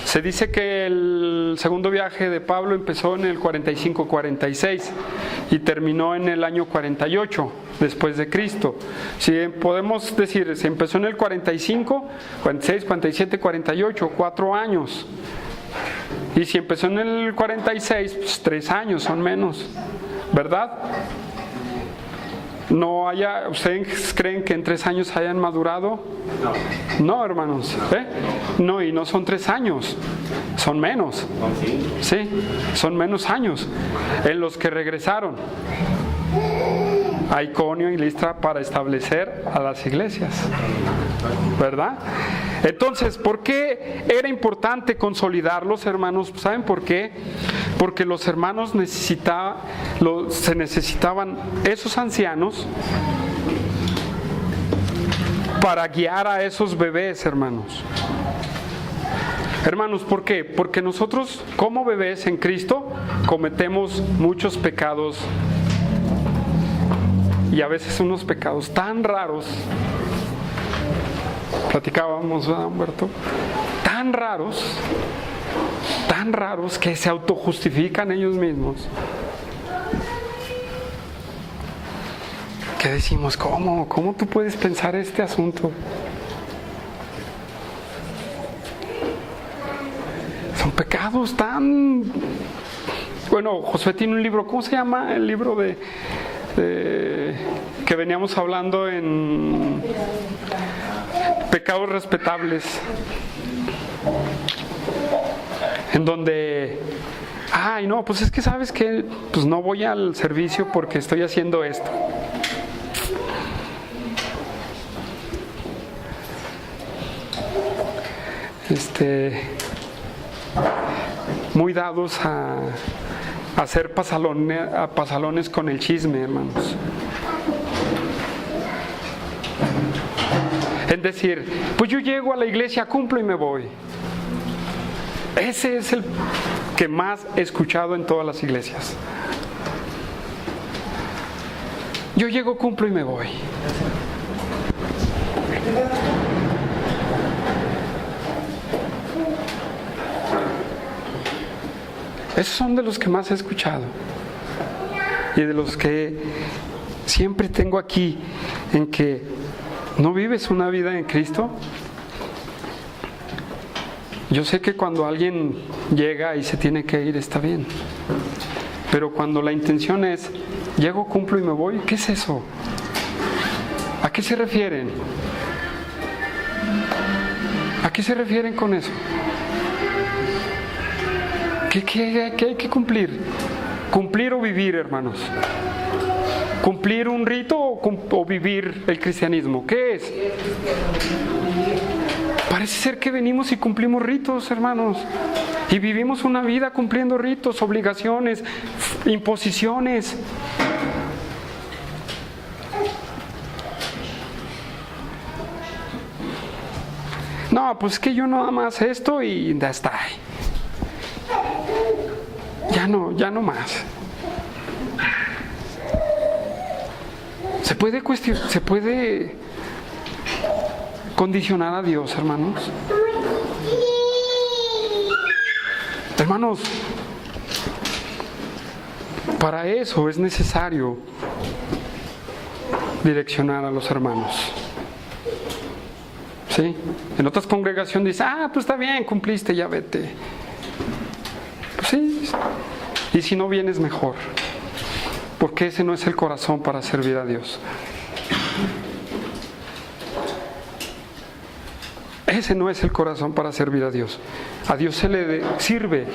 Se dice que el segundo viaje de Pablo empezó en el 45-46 y terminó en el año 48 después de Cristo. Si podemos decir, se empezó en el 45, 46, 47, 48, 4 años. Y si empezó en el 46, pues 3 años son menos, ¿verdad? ¿Ustedes creen que en 3 años hayan madurado? No, hermanos, no, y no son 3 años, son menos. Sí, son menos años en los que regresaron a Iconio y Listra para establecer a las iglesias, ¿verdad? Entonces, ¿por qué era importante consolidarlos, hermanos? ¿Saben por qué? Porque los hermanos se necesitaban esos ancianos para guiar a esos bebés, hermanos. Hermanos, ¿por qué? Porque nosotros, como bebés en Cristo, cometemos muchos pecados, y a veces unos pecados tan raros. Platicábamos, ¿verdad, Humberto? Tan raros que se autojustifican ellos mismos. ¿Qué decimos? ¿Cómo tú puedes pensar este asunto? Son pecados tan... Bueno, Josué tiene un libro, ¿cómo se llama? El libro que veníamos hablando en Pecados Respetables, en donde no, pues es que sabes que pues no voy al servicio porque estoy haciendo esto. Muy dados a hacer pasalones con el chisme, hermanos. Es decir, pues yo llego a la iglesia, cumplo y me voy. Ese es el que más he escuchado en todas las iglesias. Yo llego, cumplo y me voy. Esos son de los que más he escuchado y de los que siempre tengo aquí, en que no vives una vida en Cristo. Yo sé que cuando alguien llega y se tiene que ir está bien, pero cuando la intención es llego, cumplo y me voy, ¿qué es eso? ¿A qué se refieren? ¿A qué se refieren con eso? ¿Qué hay que cumplir? ¿Cumplir o vivir, hermanos? ¿Cumplir un rito o vivir el cristianismo? ¿Qué es? Parece ser que venimos y cumplimos ritos, hermanos, y vivimos una vida cumpliendo ritos, obligaciones, imposiciones. No, pues es que yo nada más esto y ya está. Ya no más. Se puede condicionar a Dios, hermanos. Hermanos, para eso es necesario direccionar a los hermanos. ¿Sí? En otras congregaciones dicen, pues está bien, cumpliste, ya vete. Pues sí, y si no vienes mejor, porque ese no es el corazón para servir a Dios. Ese no es el corazón para servir a Dios. A Dios se le sirve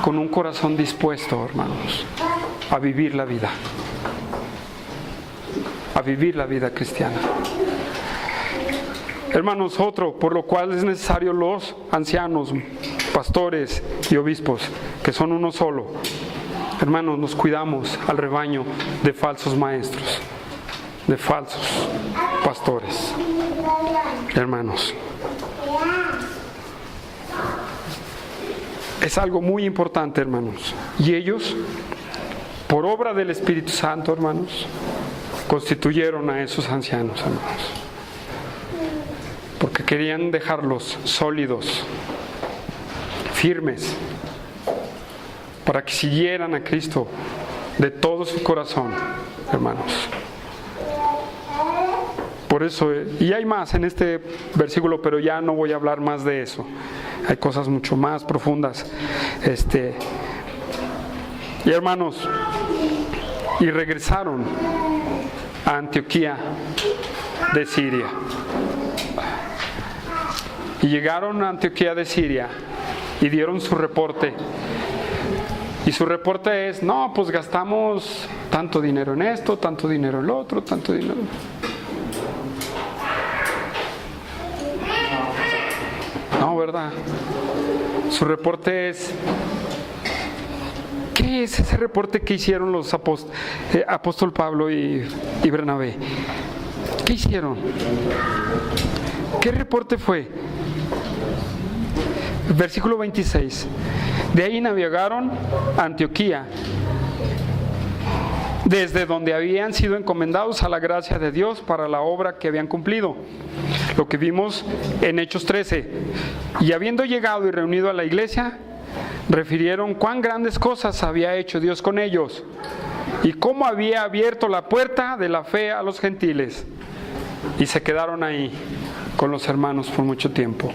con un corazón dispuesto, hermanos, a vivir la vida. A vivir la vida cristiana. Hermanos, otro, por lo cual es necesario los ancianos, pastores y obispos, que son uno solo. Hermanos, nos cuidamos al rebaño de falsos maestros, de falsos pastores. Hermanos, es algo muy importante, hermanos. Y ellos, por obra del Espíritu Santo, hermanos, constituyeron a esos ancianos, hermanos, porque querían dejarlos sólidos, firmes, para que siguieran a Cristo de todo su corazón, hermanos. Por eso, y hay más en este versículo, pero ya no voy a hablar más de eso. Hay cosas mucho más profundas. Y hermanos, y regresaron a Antioquía de Siria. Y llegaron a Antioquía de Siria y dieron su reporte. Y su reporte es, no, pues gastamos tanto dinero en esto, tanto dinero en lo otro, tanto dinero. No, ¿verdad? Su reporte es, ¿qué es ese reporte que hicieron los apóstol Pablo y Bernabé? ¿Qué hicieron? ¿Qué reporte fue? Versículo 26. De ahí navegaron a Antioquía, desde donde habían sido encomendados a la gracia de Dios para la obra que habían cumplido. Lo que vimos en Hechos 13. Y habiendo llegado y reunido a la iglesia, refirieron cuán grandes cosas había hecho Dios con ellos y cómo había abierto la puerta de la fe a los gentiles. Y se quedaron ahí con los hermanos por mucho tiempo.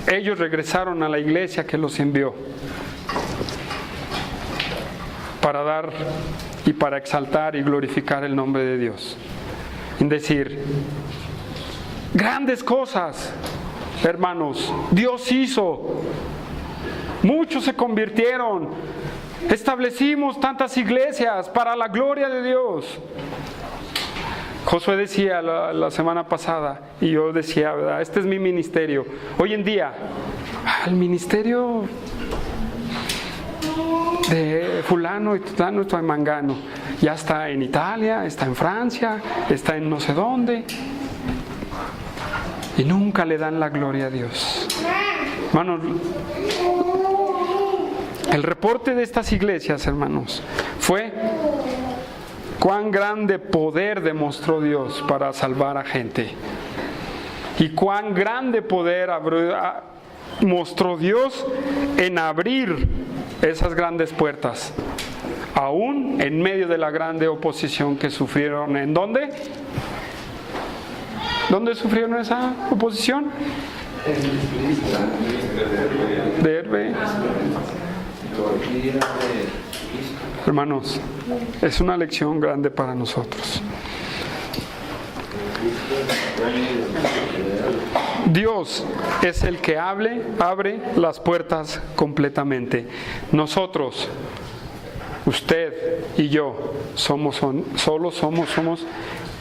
Ellos regresaron a la iglesia que los envió para dar y para exaltar y glorificar el nombre de Dios. Es decir, grandes cosas, hermanos, Dios hizo. Muchos se convirtieron. Establecimos tantas iglesias para la gloria de Dios. Josué decía la semana pasada, y yo decía, ¿verdad? Este es mi ministerio. Hoy en día, el ministerio de fulano y tutano, esto de mangano, ya está en Italia, está en Francia, está en no sé dónde, y nunca le dan la gloria a Dios. Hermanos, el reporte de estas iglesias, hermanos, fue cuán grande poder demostró Dios para salvar a gente. Y cuán grande poder mostró Dios en abrir esas grandes puertas. Aún en medio de la grande oposición que sufrieron. ¿En dónde? ¿Dónde sufrieron esa oposición? Derbe. Hermanos, es una lección grande para nosotros. Dios es el que abre las puertas completamente. Nosotros, usted y yo, somos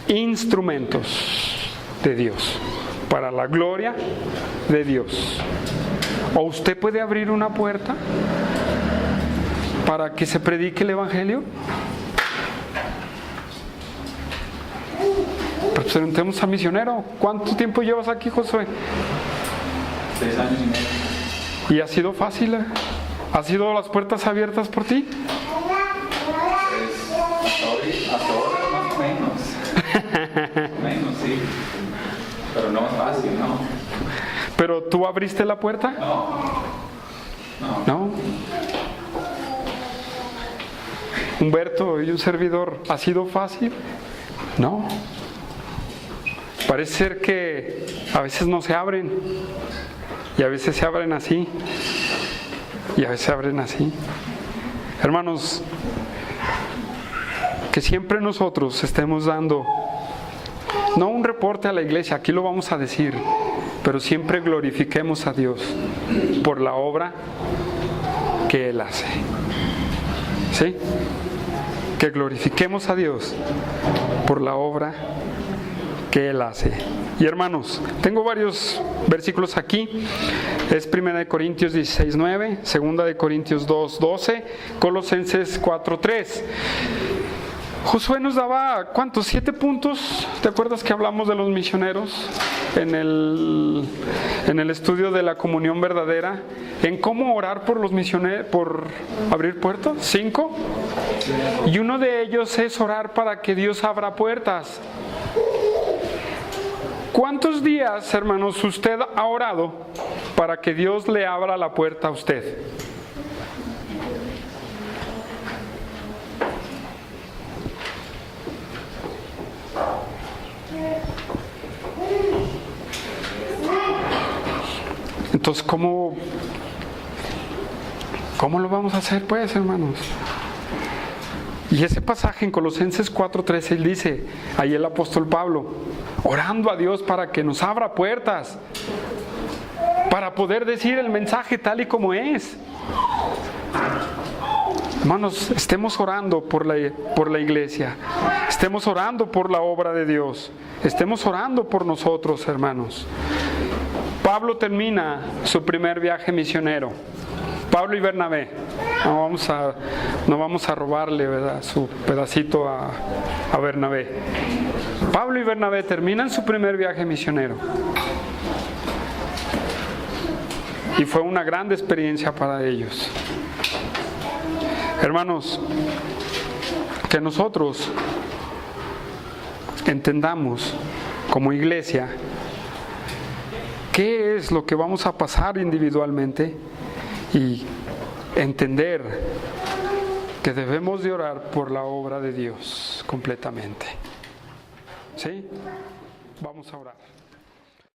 instrumentos de Dios, para la gloria de Dios. ¿O usted puede abrir una puerta para que se predique el Evangelio? Pues preguntemos al misionero. ¿Cuánto tiempo llevas aquí, Josué? 6 años y medio. ¿Y ha sido fácil? ¿Ha sido las puertas abiertas por ti? Pues hasta ahora más o menos. Menos, sí. Pero no es fácil, ¿no? ¿Pero tú abriste la puerta? No. Humberto y un servidor, ¿ha sido fácil? No. Parece ser que a veces no se abren, y a veces se abren así, y a veces se abren así. Hermanos, que siempre nosotros estemos dando, no un reporte a la iglesia, aquí lo vamos a decir, pero siempre glorifiquemos a Dios por la obra que Él hace. ¿Sí? Que glorifiquemos a Dios por la obra que Él hace. Y hermanos, tengo varios versículos aquí. Es 1 Corintios 16:9, 2 Corintios 2:12, Colosenses 4:3. Josué nos daba, ¿cuántos? 7 puntos. ¿Te acuerdas que hablamos de los misioneros en el estudio de la comunión verdadera? En cómo orar por los misioneros, por abrir puertas. 5. Y uno de ellos es orar para que Dios abra puertas. ¿Cuántos días, hermanos, usted ha orado para que Dios le abra la puerta a usted? Entonces, ¿cómo lo vamos a hacer, pues, hermanos? Y ese pasaje en Colosenses 4:13, él dice, ahí el apóstol Pablo, orando a Dios para que nos abra puertas, para poder decir el mensaje tal y como es. Hermanos, estemos orando por la iglesia, estemos orando por la obra de Dios, estemos orando por nosotros, hermanos. Pablo termina su primer viaje misionero. Pablo y Bernabé. No vamos a robarle, ¿verdad?, su pedacito a Bernabé. Pablo y Bernabé terminan su primer viaje misionero. Y fue una gran experiencia para ellos. Hermanos, que nosotros entendamos como iglesia qué es lo que vamos a pasar individualmente y entender que debemos de orar por la obra de Dios completamente. ¿Sí? Vamos a orar.